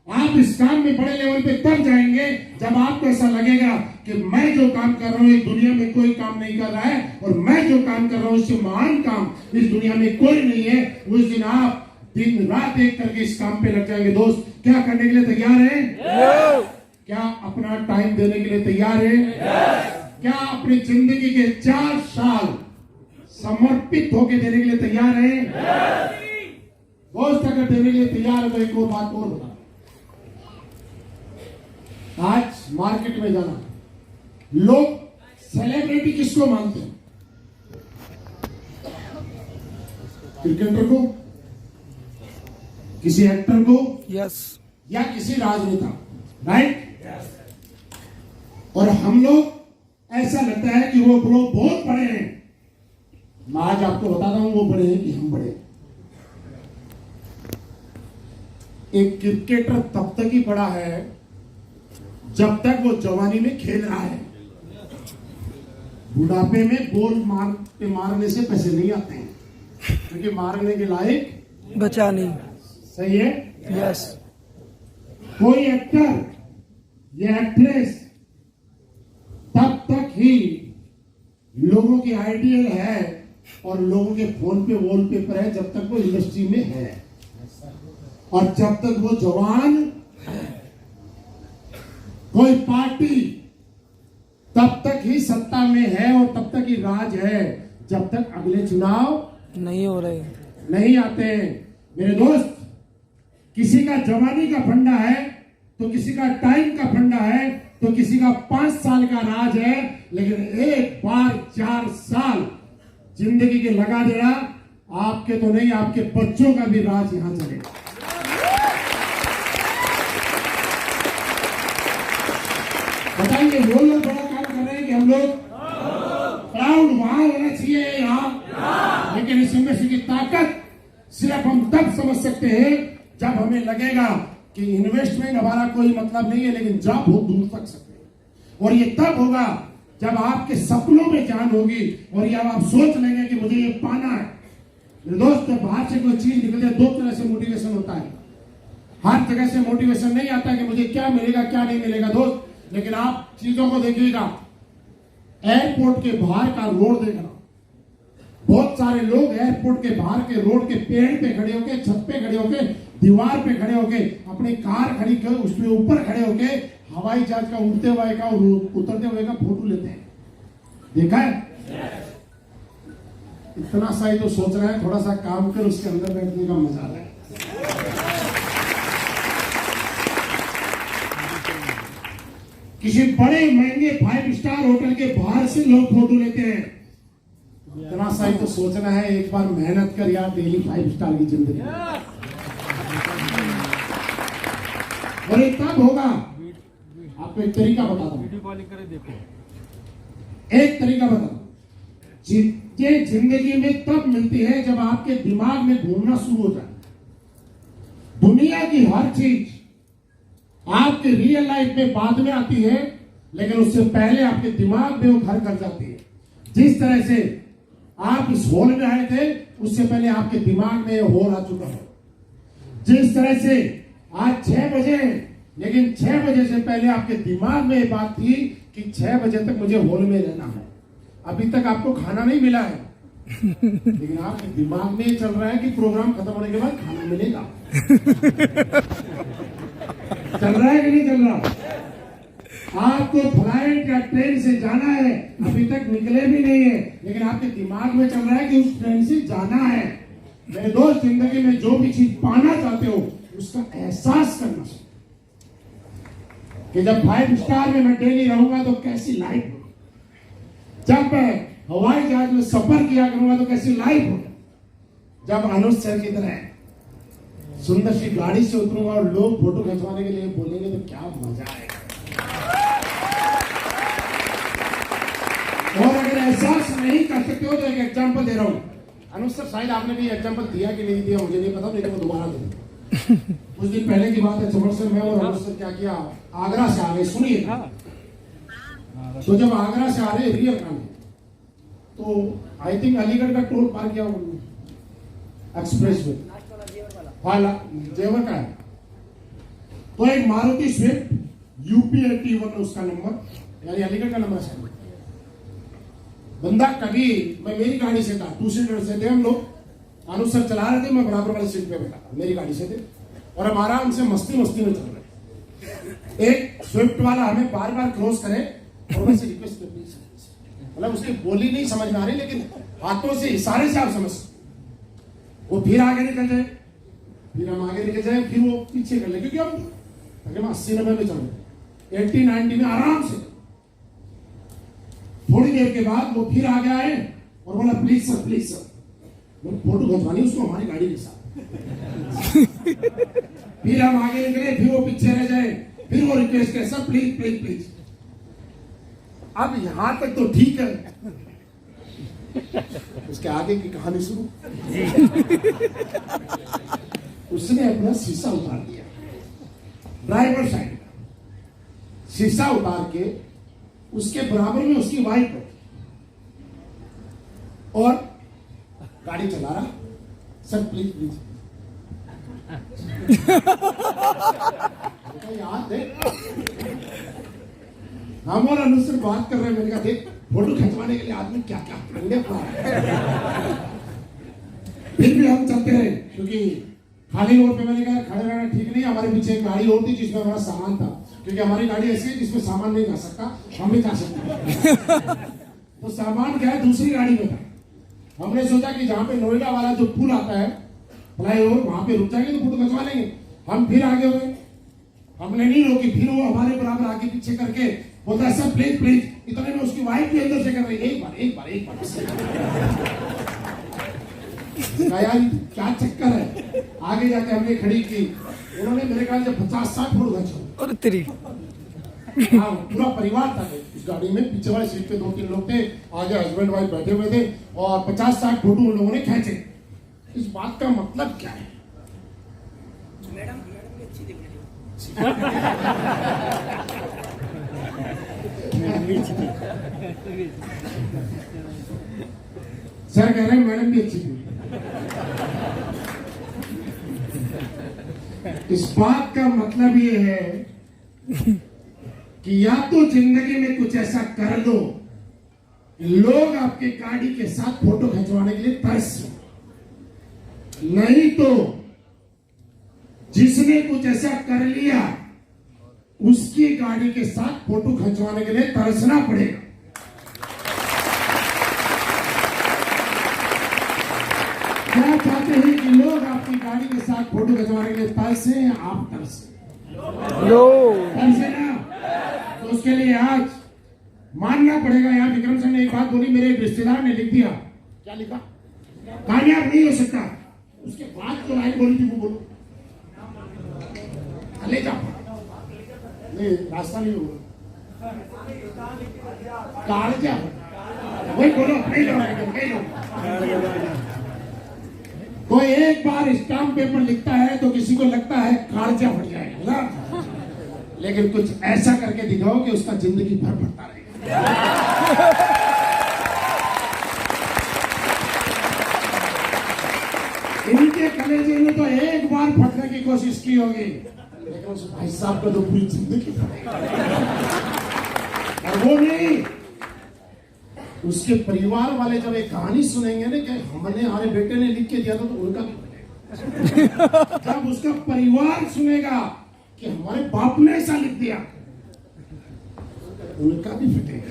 आप इस काम में बड़े लेवल पे तब जाएंगे जब आपको ऐसा लगेगा कि मैं जो काम कर रहा हूं इस दुनिया में कोई काम नहीं कर रहा है, और मैं जो काम कर रहा हूं इससे महान काम इस दुनिया में कोई नहीं है। उस दिन आप दिन रात एक करके इस काम पे लग जाएंगे। दोस्त, क्या करने के लिए तैयार हैं? क्या अपना टाइम देने के लिए तैयार हैं? क्या अपनी जिंदगी के 4 साल समर्पित होकर देने के लिए तैयार हैं? दोस्त, अगर देने के लिए तैयार है तो एक और बात और बता। आज मार्केट में जाना, लोग सेलिब्रिटी किसको मानते हैं? क्रिकेटर को, किसी एक्टर को, यस, या किसी राजनेता, राइट? और हम लोग ऐसा लगता है कि वो लोग बहुत बड़े हैं। मैं आज आपको बताता हूं वो बड़े हैं कि हम बड़े हैं। एक क्रिकेटर तब तक ही बड़ा है जब तक वो जवानी में खेल रहा है। बुढ़ापे में बॉल मारने से पैसे नहीं आते हैं, क्योंकि मारने के लायक बचा नहीं। सही है? यस। कोई एक्टर या एक्ट्रेस तब तक ही लोगों की आइडियल है और लोगों के फोन पे वॉलपेपर है जब तक वो इंडस्ट्री में है, और जब तक वो जवान कोई पार्टी तब तक ही सत्ता में है और तब तक ही राज है जब तक अगले चुनाव नहीं हो रहे, नहीं आते हैं। मेरे दोस्त, किसी का जवानी का फंडा है तो किसी का टाइम का फंडा है तो किसी का 5 साल का राज है, लेकिन एक बार 4 साल जिंदगी के लगा देना, आपके तो नहीं आपके बच्चों का भी राज यहां चलेगा। बताइए, वो लोग बड़ा काम कर रहे हैं कि हम लोग? प्राउड वहां होना चाहिए यहां, लेकिन इस इंडस्ट्री की ताकत सिर्फ हम तब समझ सकते हैं जब हमें लगेगा कि इन्वेस्टमेंट हमारा कोई मतलब नहीं है, लेकिन जॉब बहुत दूर तक सकते हैं। और ये तब होगा जब आपके सपनों में जान होगी और ये आप सोच लेंगे कि मुझे ये पाना है। मेरे दोस्त, जब बाहर से कोई चीज निकलती है 2 तरह से मोटिवेशन होता है। हर जगह से मोटिवेशन नहीं आता कि मुझे क्या मिलेगा क्या नहीं मिलेगा दोस्त, लेकिन आप चीजों को देखिएगा। एयरपोर्ट के बाहर का रोड देखना, बहुत सारे लोग एयरपोर्ट के बाहर के रोड के पेड़ पे खड़े होके, छत पे खड़े होके, दीवार पे खड़े होके, अपनी कार खड़ी कर उसके ऊपर खड़े होके हवाई जहाज का उड़ते हुए का और उतरते हुए का फोटो लेते हैं। देखा है? इतना सा ही तो सोच रहा है, थोड़ा सा काम कर, उसके अंदर बैठने का मजा है। किसी बड़े महंगे 5 स्टार होटल के बाहर से लोग फोटो लेते हैं। इतना सा तो सोचना है, एक बार मेहनत कर यार, डेली 5 स्टार की जिंदगी। और ये तब होगा, आपको एक तरीका बताता हूं, वीडियो कॉलिंग करे देखो, एक तरीका बताता हूं। ये जिंदगी में तब मिलती है जब आपके दिमाग में घूमना शुरू हो जाए। दुनिया की हर चीज आपके रियल लाइफ में बाद में आती है, लेकिन उससे पहले आपके दिमाग में वो घर कर जाती है। जिस तरह से आप इस हॉल में आए थे, उससे पहले आपके दिमाग में हॉल आ चुका है। जिस तरह से आज 6 बजे, लेकिन 6 बजे से पहले आपके दिमाग में ये बात थी कि 6 बजे तक मुझे हॉल में रहना है। अभी तक आपको खाना नहीं मिला है, लेकिन आपके दिमाग में चल रहा है कि प्रोग्राम खत्म होने के बाद खाना मिलेगा। चल रहा है कि नहीं चल रहा? आपको फ्लाइट या ट्रेन से जाना है, अभी तक निकले भी नहीं है, लेकिन आपके दिमाग में चल रहा है कि उस ट्रेन से जाना है। मेरे दोस्त, जिंदगी में जो भी चीज पाना चाहते हो उसका एहसास करना चाहिए कि जब 5 स्टार में मैं डेली रहूंगा तो कैसी लाइफ हो, जब मैं हवाई जहाज में सफर किया करूंगा तो कैसी लाइफ हो, जब अनुज सर की तरह सुंदर सी गाड़ी से उतरूंगा और लोग फोटो खिंचवाने के लिए बोलेंगे तो क्या मजा आएगा। और अगर एहसास नहीं कर सकते हो तो एक एग्जांपल दे रहा हूं। अनुज सर, शायद आपने भी एग्जांपल दिया कि नहीं दिया मुझे नहीं पता, लेकिन मैं दोबारा दूं। कुछ दिन पहले की बात है, चमड़ सर मैं और अनुज सर क्या किया, आगरा से आ गए, सुनिए। तो जब आगरा से आ रहे रियल काम, तो आई थिंक अलीगढ़ का टोल पार किया एक्सप्रेस वे, जेवर का है। तो एक मारुति स्विफ्ट यूपी 81 उसका नंबर, यानी अलीगढ़ का नंबर है। बंदा कभी, मैं मेरी गाड़ी से था, 2 सीटर से थे हम लोग, अनुसर चला रहे थे, मैं बराबर वाली सीट पे बैठा था, मेरी गाड़ी से थे, और हम आराम से मस्ती में चल रहे। एक स्विफ्ट वाला हमें बार बार क्रॉस करे और वैसे रिक्वेस्ट कर, मतलब उसकी बोली नहीं समझ में आ रही, लेकिन हाथों से इशारे से आप समझ। वो फिर आगे निकल जाए, फिर हम आगे निकल जाए, फिर वो पीछे कर ले, क्योंकि हम 80-90 में चल रहे, 80-90 में आराम से। थोड़ी देर के बाद वो फिर आगे आए और बोला please sir, please sir, photo खिंचवानी उसको हमारी गाड़ी के साथ। फिर हम आगे निकले, फिर वो पीछे रह जाए, फिर वो रिक्वेस्ट करे सर प्लीज प्लीज प्लीज। अब यहां तक तो ठीक है, उसके आगे की कहानी शुरू। उसने अपना शीशा उतार दिया, ड्राइवर साइड का शीशा उतार के उसके बराबर में उसकी वाइफ है और गाड़ी चला रहा, सर प्लीज प्लीज। याद है, हम और अनुज से बात कर रहे हैं, मैंने कहा देख फोटो खिंचवाने के लिए आदमी क्या क्या करने पड़ा। फिर भी हम चलते रहे, क्योंकि खाली रोड पे मैंने कहा खड़े रहना ठीक नहीं। हमारे पीछे एक गाड़ी और थी जिसमें हमारा सामान था, क्योंकि हमारी गाड़ी ऐसी है जिसमें सामान नहीं जा सकता, हम भी जा सकते। तो सामान क्या है, दूसरी गाड़ी में था। हमने सोचा कि जहाँ पे नोएडा वाला जो पुल आता है फ्लाईओवर, वहां पे रुक जाएंगे तो फोटो खिंचवा लेंगे। हम फिर आगे हुए, हमने नहीं रोकी, फिर वो हमारे बराबर आगे पीछे करके बोलता है सर प्लीज प्लीज। इतने में उसकी वाइफ भी अंदर से कर रही, एक बार एक बार एक बार। यार क्या चक्कर है। आगे जाके हमने खड़ी की, उन्होंने मेरे ख्याल से 50-60 फोटो खींचा। और तेरी हाँ, पूरा परिवार था इस गाड़ी में, पीछे वाले सीट पे 2-3 लोग थे, आगे हस्बैंड वाइफ बैठे हुए थे, और 50-60 फोटो उन लोगों ने खींचे। इस बात का मतलब क्या है? मैडम भी अच्छी दिख रही सर कह रहे हैं मैडम भी अच्छी थी। इस बात का मतलब ये है कि या तो जिंदगी में कुछ ऐसा कर लो लोग आपके गाड़ी के साथ फोटो खिंचवाने के लिए तरस, नहीं तो जिसने कुछ ऐसा कर लिया उसकी गाड़ी के साथ फोटो खिंचवाने के लिए तरसना पड़ेगा। क्या चाहते हैं कि लोग आपकी गाड़ी के साथ फोटो खिंचवाने के लिए तरसे, आप तरसे? तरसे ना? तो उसके लिए आज मानना पड़ेगा। यहाँ विक्रम सिंह ने एक बात बोली, मेरे एक रिश्तेदार ने लिख दिया, क्या लिखा, कामयाब नहीं हो सकता। उसके बाद जो लाइन बोली थी वो बोलो, ले जा नहीं, रास्ता नहीं होगा, कागजा वही बोलो, नहीं लो, नहीं लो। कोई एक बार स्टाम्प पेपर लिखता है तो किसी को लगता है कागजा फट जाएगा ना, लेकिन कुछ ऐसा करके दिखाओ कि उसका जिंदगी भर फटता रहेगा। इनके कलेजे ने तो एक बार फटने की कोशिश की होगी, लेकिन उस भाई साहब का तो पूरी जिंदगी फटेगा। और वो नहीं, उसके परिवार वाले जब एक कहानी सुनेंगे ना कि हमने, हमारे बेटे ने लिख के दिया था, तो उनका भी फटेगा। जब उसका परिवार सुनेगा कि हमारे बाप ने ऐसा लिख दिया, उनका भी फटेगा।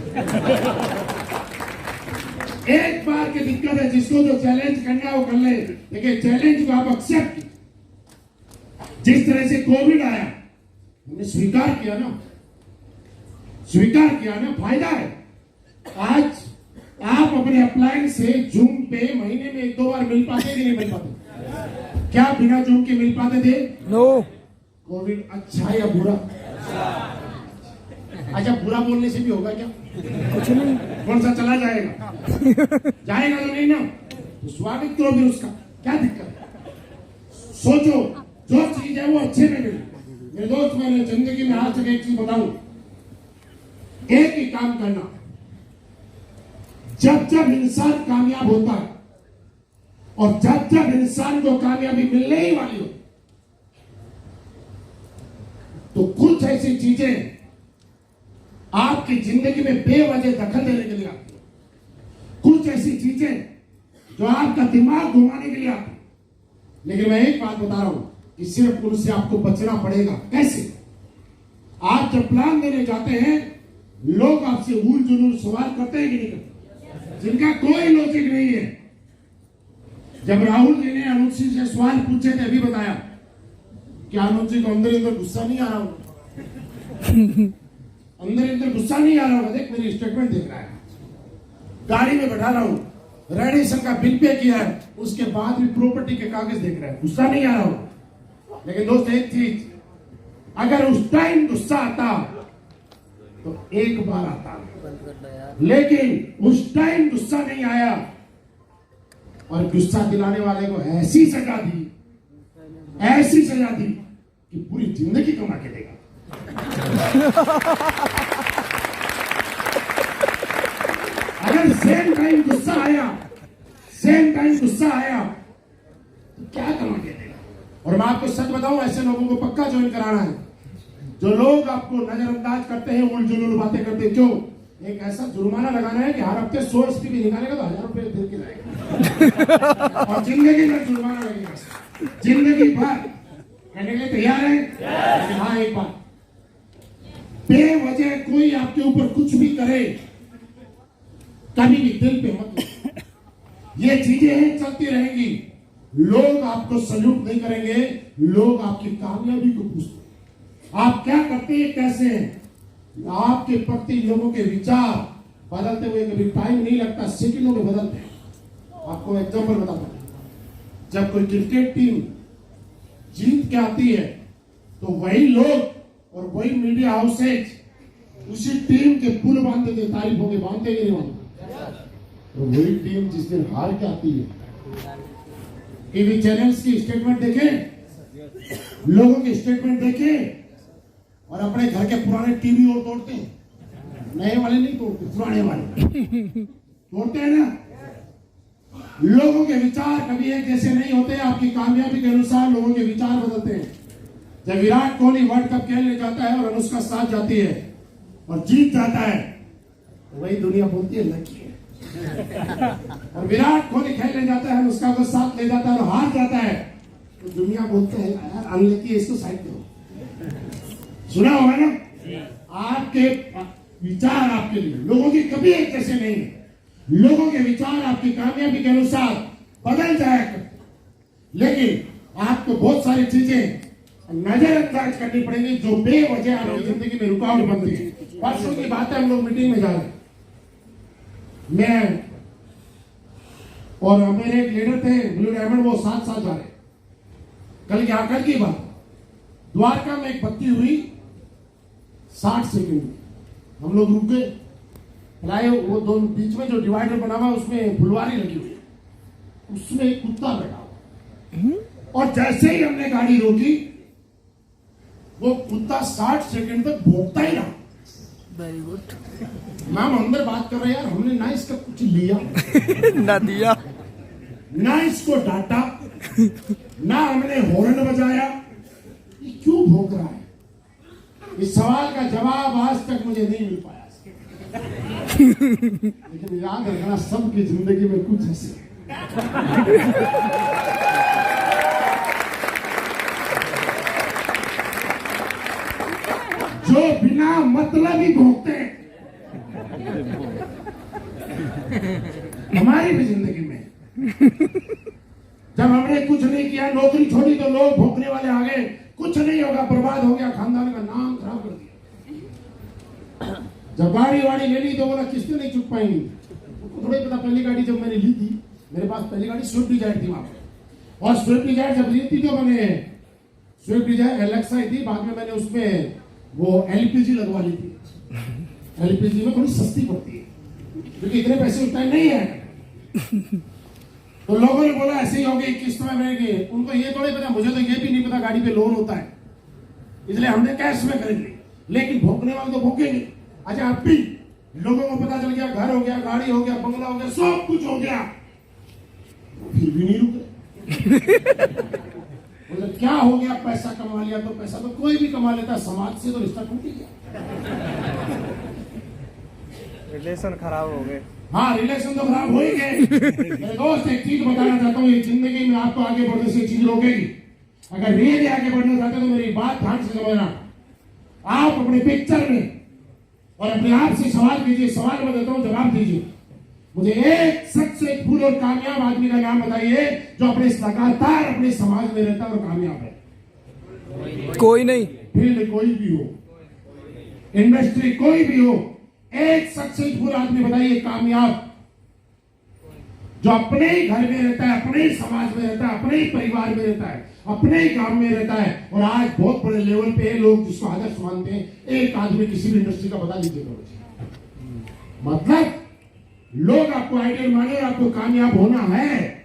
एक बार की दिक्कत है, जिसको जो चैलेंज करना है वो कर ले, लेकिन चैलेंज को आप एक्सेप्ट, जिस तरह से कोविड आया हमने स्वीकार किया ना, फायदा है। आज आप अपने अप्लायंस से जूम पे महीने में 1-2 बार मिल पाते कि नहीं मिल पाते? क्या बिना जूम के मिल पाते थे? नो। कोविड अच्छा या बुरा? अच्छा, बुरा बोलने से भी होगा क्या? कुछ नहीं। कौन सा चला जाएगा? जाएगा तो नहीं ना, तो स्वागत करो फिर उसका, क्या दिक्कत है? सोचो, जो चीज है वो अच्छे में मिले। मेरे दोस्त, मैंने जिंदगी में आज तक एक चीज बताऊं, एक ही काम करना, जब जब इंसान कामयाब होता है और जब जब इंसान को कामयाबी मिलने ही वाली हो, तो कुछ ऐसी चीजें आपकी जिंदगी में बेवजह दखल देने के लिए आती है, कुछ ऐसी चीजें जो आपका दिमाग घुमाने के लिए आती है। लेकिन मैं एक बात बता रहा हूं कि सिर्फ उनसे आपको बचना पड़ेगा। कैसे? आप जब प्लान देने जाते हैं, लोग आपसे उल जुलूल सवाल करते हैं कि नहीं करते, जिनका कोई लॉजिक नहीं है। जब राहुल जी ने अनुज सिंह से सवाल पूछे थे, अभी बताया कि अनुज जी को अंदर गुस्सा नहीं आ रहा होगा, अंदर गुस्सा नहीं आ रहा होगा, देख मेरी स्टेटमेंट देख रहा है, गाड़ी में बैठा रहा हूं, रेडिएशन का बिल पे किया है, उसके बाद भी प्रॉपर्टी के कागज देख रहा है, गुस्सा नहीं आ रहा होगा। लेकिन दोस्त, एक चीज, अगर उस टाइम गुस्सा आता तो एक बार आता, लेकिन उस टाइम गुस्सा नहीं आया और गुस्सा दिलाने वाले को ऐसी सजा दी कि पूरी जिंदगी कमा के देगा। अगर सेम टाइम गुस्सा आया तो क्या कमा के देगा? और मैं आपको सच बताऊं, ऐसे लोगों को पक्का ज्वाइन कराना है, जो लोग आपको नजरअंदाज करते हैं, उल जुलूल बातें करते हैं। क्यों? एक ऐसा जुर्माना लगाना है कि हर हफ्ते 100 SPP निकालेगा तो 1000 रुपए दे के जाएगा और जिंदगी में जुर्माना लगेगा, जिंदगी भर। करने के लिए तैयार है? हाँ, एक बात, बेवजह कोई आपके ऊपर कुछ भी करे, कभी भी दिल पे मत लो। ये चीजें चलती रहेंगी, लोग आपको सल्यूट नहीं करेंगे, लोग आपकी कामयाबी को पूछते हैं, आप क्या करते हैं, कैसे हैं। आपके प्रति लोगों के विचार बदलते हुए कभी टाइम नहीं लगता, सेकंडों में बदलते हैं। आपको एग्जांपल बताता हूं, जब कोई क्रिकेट टीम जीत के आती है तो वही लोग और वही मीडिया हाउसेज उसी टीम के पुल बांधते थे, तारीफों के, बांधते ही नहीं बांधते। तो वही टीम जिस दिन हार के आती है, टीवी चैनल्स की स्टेटमेंट देखें, लोगों की स्टेटमेंट देखें, और अपने घर के पुराने टीवी और तोड़ते हैं, नए वाले नहीं तोड़ते, पुराने वाले तोड़ते हैं ना। लोगों के विचार कभी एक जैसे नहीं होते, आपकी कामयाबी के अनुसार लोगों के विचार बदलते हैं। जब विराट कोहली वर्ल्ड कप खेलने जाता है और अनुष्का साथ जाती है और जीत जाता है, तो वही दुनिया बोलती है लकी है। और विराट कोहली खेलने जाता है, अनुष्का को साथ ले जाता है और हार जाता है, तो दुनिया बोलते हैं यार अनलकी है, इसको साइड करो। सुना होगा ना? आपके विचार आपके लिए, लोगों की कभी एक जैसे नहीं है। लोगों के विचार आपकी कामयाबी के अनुसार बदल जाया करते, लेकिन आपको बहुत सारी चीजें नजरअंदाज करनी पड़ेंगी जो बेवजह आपकी जिंदगी में रुकावट बनती है। परसों की बात है, हम लोग मीटिंग में जा रहे हैं, मैं और मेरे एक लीडर थे ब्लू डायमंड, वो साथ साथ जा रहे। कल की बात, द्वारका में एक बत्ती हुई 60 सेकंड की। हम लोग रुके, वो दोनों बीच में जो डिवाइडर बना हुआ उसमें फुलवारी लगी हुई है, उसमें एक कुत्ता बैठा हुआ, और जैसे ही हमने गाड़ी रोकी वो कुत्ता 60 सेकंड तक भौंकता ही रहा। Very good. मैम अंदर बात कर रहे हैं, यार हमने ना इसका कुछ लिया ना दिया, ना इसको डांटा, ना हमने हॉर्न बजाया, ये क्यों भौंक रहा है? इस सवाल का जवाब आज तक मुझे नहीं मिल पाया। लेकिन याद रखना, सबकी जिंदगी में कुछ ऐसे जो बिना मतलब ही भोगते हैं। हमारी भी जिंदगी में जब हमने कुछ नहीं किया, नौकरी छोड़ी, तो लोग भोंकने वाले आ गए, कुछ नहीं होगा, बर्बाद हो गया, खानदान का नाम खराब कर दिया। जब गाड़ी वाड़ी ले ली तो बोला किस्तें नहीं चुक पाएंगी। उनको थोड़ा ही पता, पहली गाड़ी जब मैंने ली थी, मेरे पास पहली गाड़ी स्विफ्ट डिजायर थी वहां पर, और स्विफ्ट डिजायर जब ली थी तो मैंने स्विफ्ट डिजायर एलेक्सा ही थी, बाद में मैंने उसमें वो एलपीजी लगवा ली थी। एलपीजी में थोड़ी सस्ती पड़ती है, क्योंकि इतने पैसे उतना नहीं है। तो लोगों ने बोला ऐसे ही हो गई, किस्त में रहेंगे। उनको ये थोड़ी पता, मुझे तो ये भी नहीं पता गाड़ी पे लोन होता है, इसलिए हमने कैश में खरीद ली। लेकिन भोंकने वाले तो भोंकेंगे। अच्छा, अब भी लोगों को पता चल गया, घर हो गया, गाड़ी हो गया, बंगला हो गया, सब कुछ हो गया, फिर भी नहीं रुके। बोले क्या हो गया? पैसा कमा लिया। तो पैसा तो कोई भी कमा लेता, समाज से तो रिश्ता टूट ही गया, रिलेशन खराब हो गए। हाँ, रिलेशन तो खराब हो ही गए। मेरे दोस्त, एक चीज बताना चाहता हूँ, ये जिंदगी में आपको आगे बढ़ने से चीज रोकेगी। अगर रियली आगे बढ़ना चाहते हो तो मेरी बात ध्यान से समझना। आप अपने पिक्चर में और अपने आप से सवाल कीजिए, सवाल मैं देता हूँ, जवाब दीजिए। मुझे एक सबसे फूल और कामयाब आदमी का नाम बताइए जो अपने लगातार अपने समाज में रहता है और कामयाब है। कोई नहीं। फील्ड कोई भी हो, इंडस्ट्री कोई भी हो, एक सक्सेसफुल आदमी बताइए कामयाब, जो अपने ही घर में रहता है, अपने ही समाज में रहता है, अपने ही परिवार में रहता है, अपने ही गांव में रहता है, और आज बहुत बड़े लेवल पे लोग जिसको आदर्श मानते हैं। एक आदमी किसी भी इंडस्ट्री का बता दीजिए। मतलब लोग आपको आइडियल माने, आपको कामयाब होना है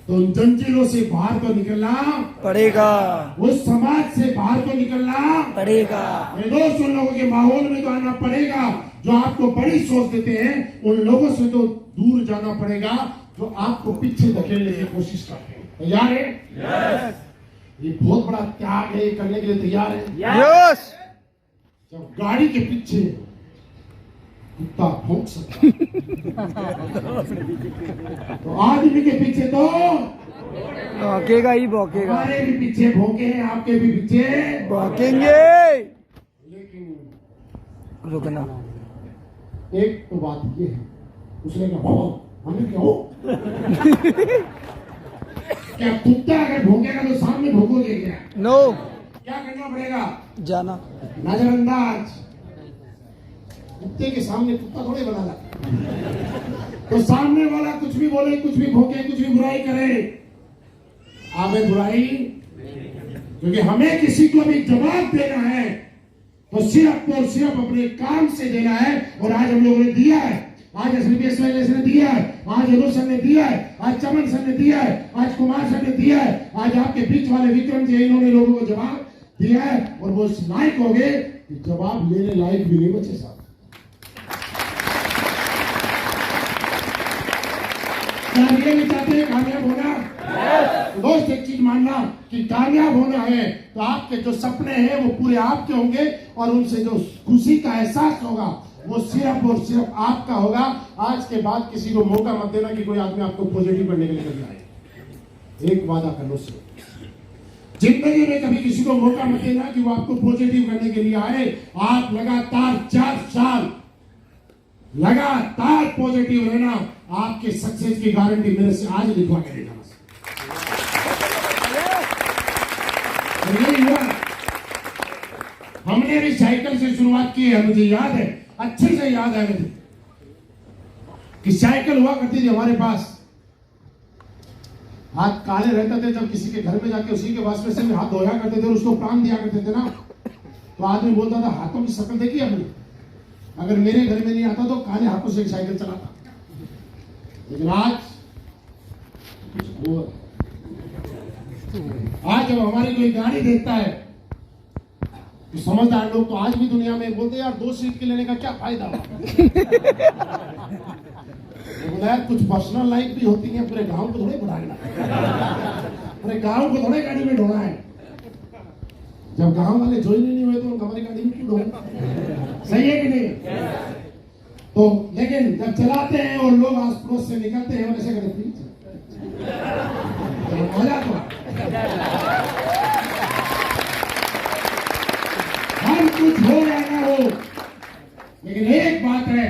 तो उन जंजीरों से बाहर तो निकलना पड़ेगा, उस समाज से बाहर तो निकलना पड़ेगा। मेरे दोस्त, उन लोगों के माहौल में तो आना पड़ेगा जो आपको बड़ी सोच देते हैं। उन लोगों से तो दूर जाना पड़ेगा जो आपको पीछे धकेलने की कोशिश करते हैं। तैयार है? यस। ये बहुत बड़ा त्याग है, करने के लिए तैयार है? यस। जब गाड़ी के पीछे कुत्ता भौंक सकता तो आदमी के पीछे तो भौंकेगा ही भौंकेगा। हमारे भी पीछे भौंके हैं, आपके भी पीछे भौंकेंगे। लेकिन रुकना। एक तो बात ये है, उसने कहा हमें क्या हो क्या कुत्ता अगर भौंकेगा तो सामने भौंकोगे क्या? नो। क्या करना पड़ेगा? जाना। नजरअंदाज। कुत्ते के सामने कुत्ता थोड़े बना ला, तो सामने वाला कुछ भी बोले, कुछ भी भौंके, कुछ भी बुराई करे, आगे बुराई, क्योंकि हमें किसी को भी जवाब देना है तो सिर्फ और सिर्फ अपने काम से देना है। और आज हम लोगों ने दिया है, आज एसबीएस ने दिया है, आज अनुज सर ने दिया है, आज चमन सर ने दिया है, आज कुमार सर ने दिया है, आज आपके बीच वाले विक्रम जी, इन्होंने लोगों को जवाब दिया है। और वो इस लायक हो गए कि जवाब लेने लायक भी नहीं बचे साहब। क्या ये भी चाहते हैं कामयाब होना? तो दोस्त, एक चीज मानना कि कामयाब होना है तो आपके जो सपने हैं वो पूरे आपके होंगे, और उनसे जो खुशी का एहसास होगा वो सिर्फ और सिर्फ आपका होगा। आज के बाद किसी को मौका मत देना कि कोई आदमी आपको पॉजिटिव करने के लिए कर आए। एक वादा कर लो सिर्फ, जिंदगी में कभी किसी को मौका मत देना कि वो आपको पॉजिटिव करने के लिए आए। आप लगातार 4 साल लगातार पॉजिटिव रहना, आपके सक्सेस की गारंटी मेरे से आज लिखवा के देना। यही हुआ। हमने भी साइकिल से शुरुआत की है। मुझे याद है, अच्छे से याद है मुझे कि साइकिल हुआ करती थी हमारे पास। हाथ काले रहते थे, जब किसी के घर में जाके उसी के वास्ते से हाथ धोया करते थे, उसको प्राण दिया करते थे ना, तो आदमी बोलता था हाथों की शक्ल देखी आपने? अगर मेरे घर में नहीं आता तो काले हाथों से साइकिल चलाता। लेकिन आज जब हमारी कोई गाड़ी देखता है तो समझदार लोग तो आज भी दुनिया में बोलते यार 2 सीट के लेने का क्या फायदा। बोला यार कुछ पर्सनल लाइफ भी होती है, पूरे गांव को थोड़े बढ़ाना, पूरे गांव को थोड़े गाड़ी में ढोना है। जब गांव वाले ज्वाइन नहीं हुए तो हमारी गाड़ी में क्यों ढोना? सही है कि नहीं? तो लेकिन जब चलाते हैं और लोग आस पड़ोस से निकलते हैं और ऐसे करते हैं मजा तो हम कुछ हो या ना हो, लेकिन एक बात है,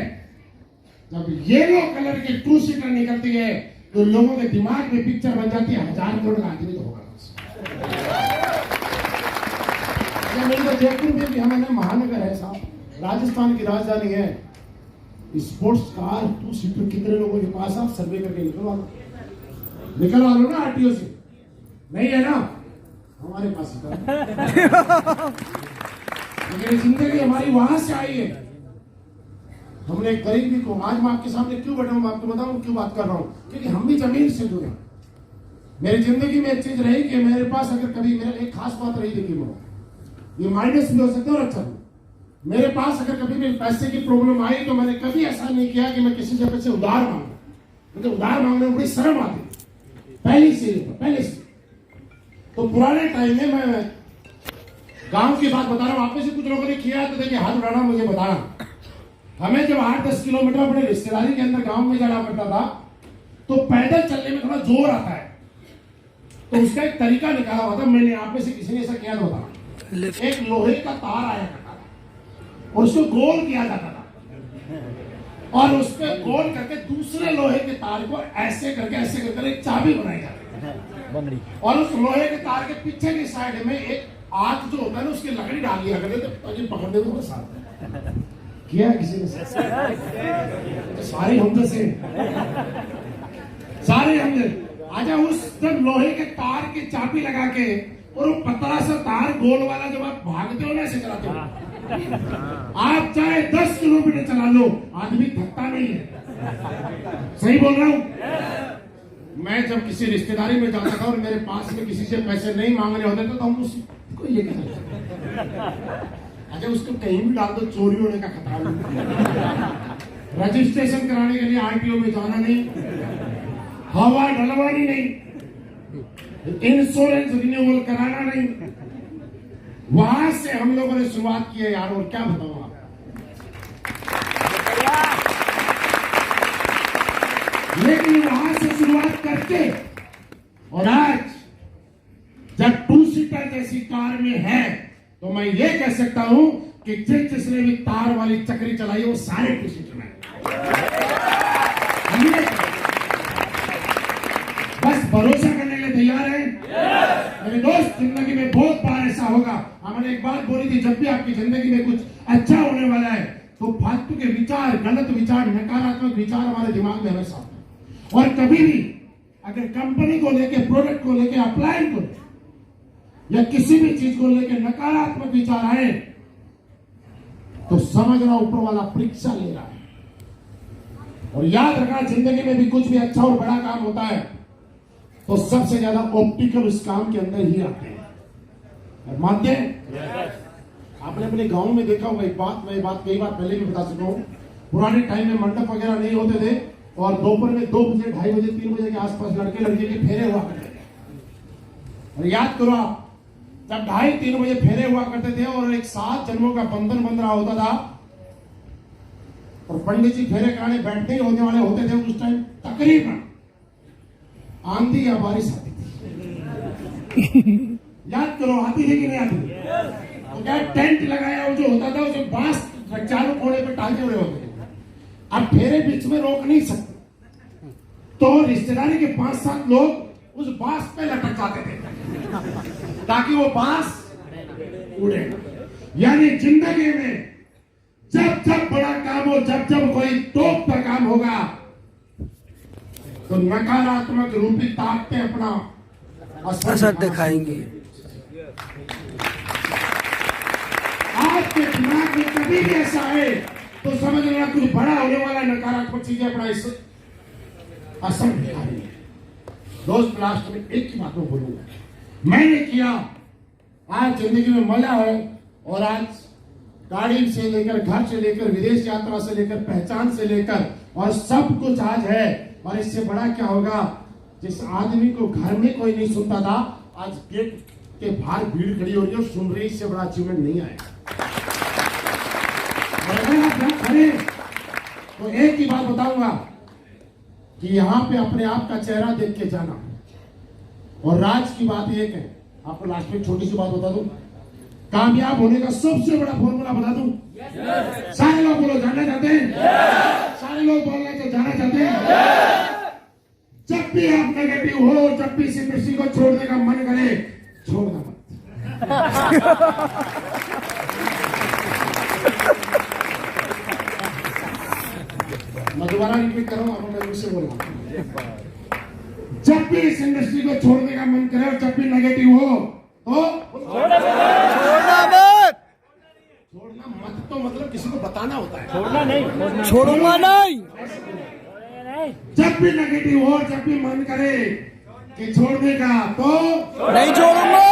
जब येलो कलर के 2 सीटर निकलती है तो लोगों के दिमाग में पिक्चर बन जाती है 1000 करोड़ का आदमी तो होगा। तो जयपुर में भी हमारे महानगर है साहब, राजस्थान की राजधानी है। स्पोर्ट्स कार 2 सीटर कितने लोगों के पास? आप सर्वे करके निकलवा लो ना आरटीओ से। नहीं है ना? हमारे पास लेकिन जिंदगी हमारी वहां से आई है। हमने एक गरीबी को, आज मैं आपके सामने क्यों बैठा हूं, मैं आपको बताऊं क्यों बात कर रहा हूं, क्योंकि हम भी जमीन से जुड़े। मेरी जिंदगी में एक चीज रही कि मेरे पास अगर कभी, मेरा एक खास बात रही देखिए, ये माइनस भी हो सकता है और अच्छा भी। मेरे पास अगर कभी भी पैसे की प्रॉब्लम आई तो मैंने कभी ऐसा नहीं किया कि मैं किसी से पैसे उधार मांगू। मुझे उधार मांगने में बड़ी शर्म आती पहले से। तो पुराने टाइम में मैं गांव की बात बता रहा हूं, आप में से कुछ लोगों ने किया तो देखिए हाथ उठाना, मुझे बताना। हमें जब 8-10 किलोमीटर अपने रिश्तेदारी के अंदर गांव में जाना पड़ता था तो पैदल चलने में थोड़ा जोर आता है, तो उसका एक तरीका निकाला हुआ था मैंने। आप में से किसी ने ऐसा किया तो बताना। एक लोहे का तार आया करता था और उसको गोल किया जाता था और उस पर गोल करके दूसरे लोहे के तार को ऐसे करके एक चाबी बनाई जाती है और उस लोहे के तार के पीछे की साइड में एक आग जो होता है ना, उसकी लकड़ी डाल दिया करते थे, पकड़ने को साथ किया किसी ने? सारे हम जैसे, सारे हम आजा। उस जब लोहे के तार की चाबी लगा के और वो पतला सा तार गोल वाला जब आप भागते हो ना, ऐसे चलाते हो, आप चाहे 10 किलोमीटर चला लो, आदमी थकता नहीं है। सही बोल रहा हूं? मैं जब किसी रिश्तेदारी में जाता था और मेरे पास में किसी से पैसे नहीं मांगने होते थे तो हम उसको ये कहते, अच्छा उसको कहीं भी डाल दो, चोरी होने का खतरा नहीं, रजिस्ट्रेशन कराने के लिए आरटीओ में जाना नहीं, हवा डलवानी नहीं, इंश्योरेंस रिन्यूअल कराना नहीं। वहां से हम लोगों ने शुरुआत की है यार, और क्या बताऊं आप। लेकिन वहां से शुरुआत करके और आज जब 2 सीटर जैसी कार में है तो मैं ये कह सकता हूं कि जिसने भी तार वाली चक्री चलाई वो सारे 2 सीटर में। बस भरोसा करने के लिए तैयार है मेरे दोस्त। जिंदगी में बहुत बार ऐसा होगा, हमने एक बात बोली थी, जब भी आपकी जिंदगी में कुछ अच्छा होने वाला है तो फालतू के विचार, गलत विचार, नकारात्मक विचार हमारे दिमाग में हमेशा। और कभी भी अगर कंपनी को लेके, प्रोडक्ट को लेके, अप्लायंस को या किसी भी चीज को लेके नकारात्मक विचार आए तो समझना ऊपर वाला परीक्षा ले रहा है। और याद रखना, जिंदगी में भी कुछ भी अच्छा और बड़ा काम होता है तो सबसे ज्यादा ऑप्टिकल उस काम के अंदर ही आते हैं। मानते हैं? आपने अपने गांव में देखा होगा एक बात, मैं बात कई बार पहले भी बता चुका हूं, पुराने टाइम में मंडप वगैरह नहीं होते थे और दोपहर में 2 बजे, 2:30 बजे, 3 बजे के आसपास लड़के लड़के के फेरे हुआ करते थे। और याद करो आप, जब 2:30-3 बजे फेरे हुआ करते थे और एक 7 जन्मों का बंधन बन रहा होता था और पंडित जी फेरे कराने बैठते ही होने वाले होते थे, उस टाइम तकरीबन आंधी या बारिश आती थी। याद करो, आती थी कि नहीं आती? तो क्या टेंट लगाया जो होता था, उसे बांस चारों कोने पे टांगे हुए होते थे। अब फेरे बीच में रोक नहीं सकते, तो रिश्तेदारी के 5-7 लोग उस बांस पे लटक जाते थे ताकि वो बांस उड़े। यानी जिंदगी में जब जब बड़ा काम हो, जब जब कोई टॉप का काम होगा, तो नकारात्मक रूपी ताकतें अपना असर दिखाएंगी। आपके दिमाग में कभी भी ऐसा है तो समझ लेना कुछ बड़ा होने वाला, नकारात्मक चीजें अपना इस असर दिखा रही है। दोस्त, लास्ट में एक ही बात में बोलूंगा, मैंने किया, आज जिंदगी में मजा है, और आज गाड़ी से लेकर, घर से लेकर, विदेश यात्रा से लेकर, पहचान से लेकर, और सब कुछ आज है। और इससे बड़ा क्या होगा, जिस आदमी को घर में कोई नहीं सुनता था, आज गेट के बाहर भीड़ खड़ी हो रही है और सुन रही, इससे बड़ा अचीवमेंट नहीं आएगा। और अगर आप यहाँ खड़े तो एक ही बात बताऊंगा कि यहाँ पे अपने आप का चेहरा देख के जाना। और राज की बात एक है, आपको लास्ट में छोटी सी बात बता दूं, कामयाब होने का सबसे बड़ा फॉर्मूला बता दूं। सारे लोग बोलो, जानना चाहते हैं? सारे लोग बोलना जाना चाहते हैं? जब भी आप नेगेटिव हो, जब भी किसी को छोड़ने का मन करे, छोड़ना मत। मैं दोबारा रिपीट कर रहा हूं, मैं उससे बोल रहा हूं, जब भी इस इंडस्ट्री को छोड़ने का मन करे और जब भी नेगेटिव हो तो छोड़ना मत। छोड़ना मत तो मतलब किसी को बताना होता है, छोड़ना नहीं, छोड़ूंगा नहीं। जब भी नेगेटिव हो, जब भी मन करे कि छोड़ने का तो नहीं छोड़ूंगा।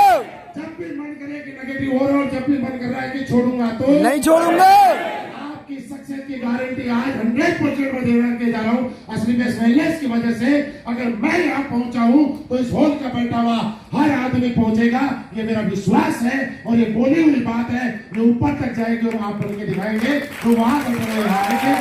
जब भी मन करे कि नेगेटिव हो रहा है और जब भी मन कर रहा है कि छोड़ूंगा तो नहीं छोड़ूंगा। आपकी सक्सेस की गारंटी आज 100% में देना के जा रहा हूँ। असली में स्वेलनेस की वजह से अगर मैं यहाँ पहुंचा हूँ तो इस हॉल का बैठा हुआ हर आदमी पहुंचेगा, ये मेरा विश्वास है। और ये बोली हुई बात है, जो ऊपर तक जाएगी और आप बन के दिखाएंगे, तो वहां तक आएंगे।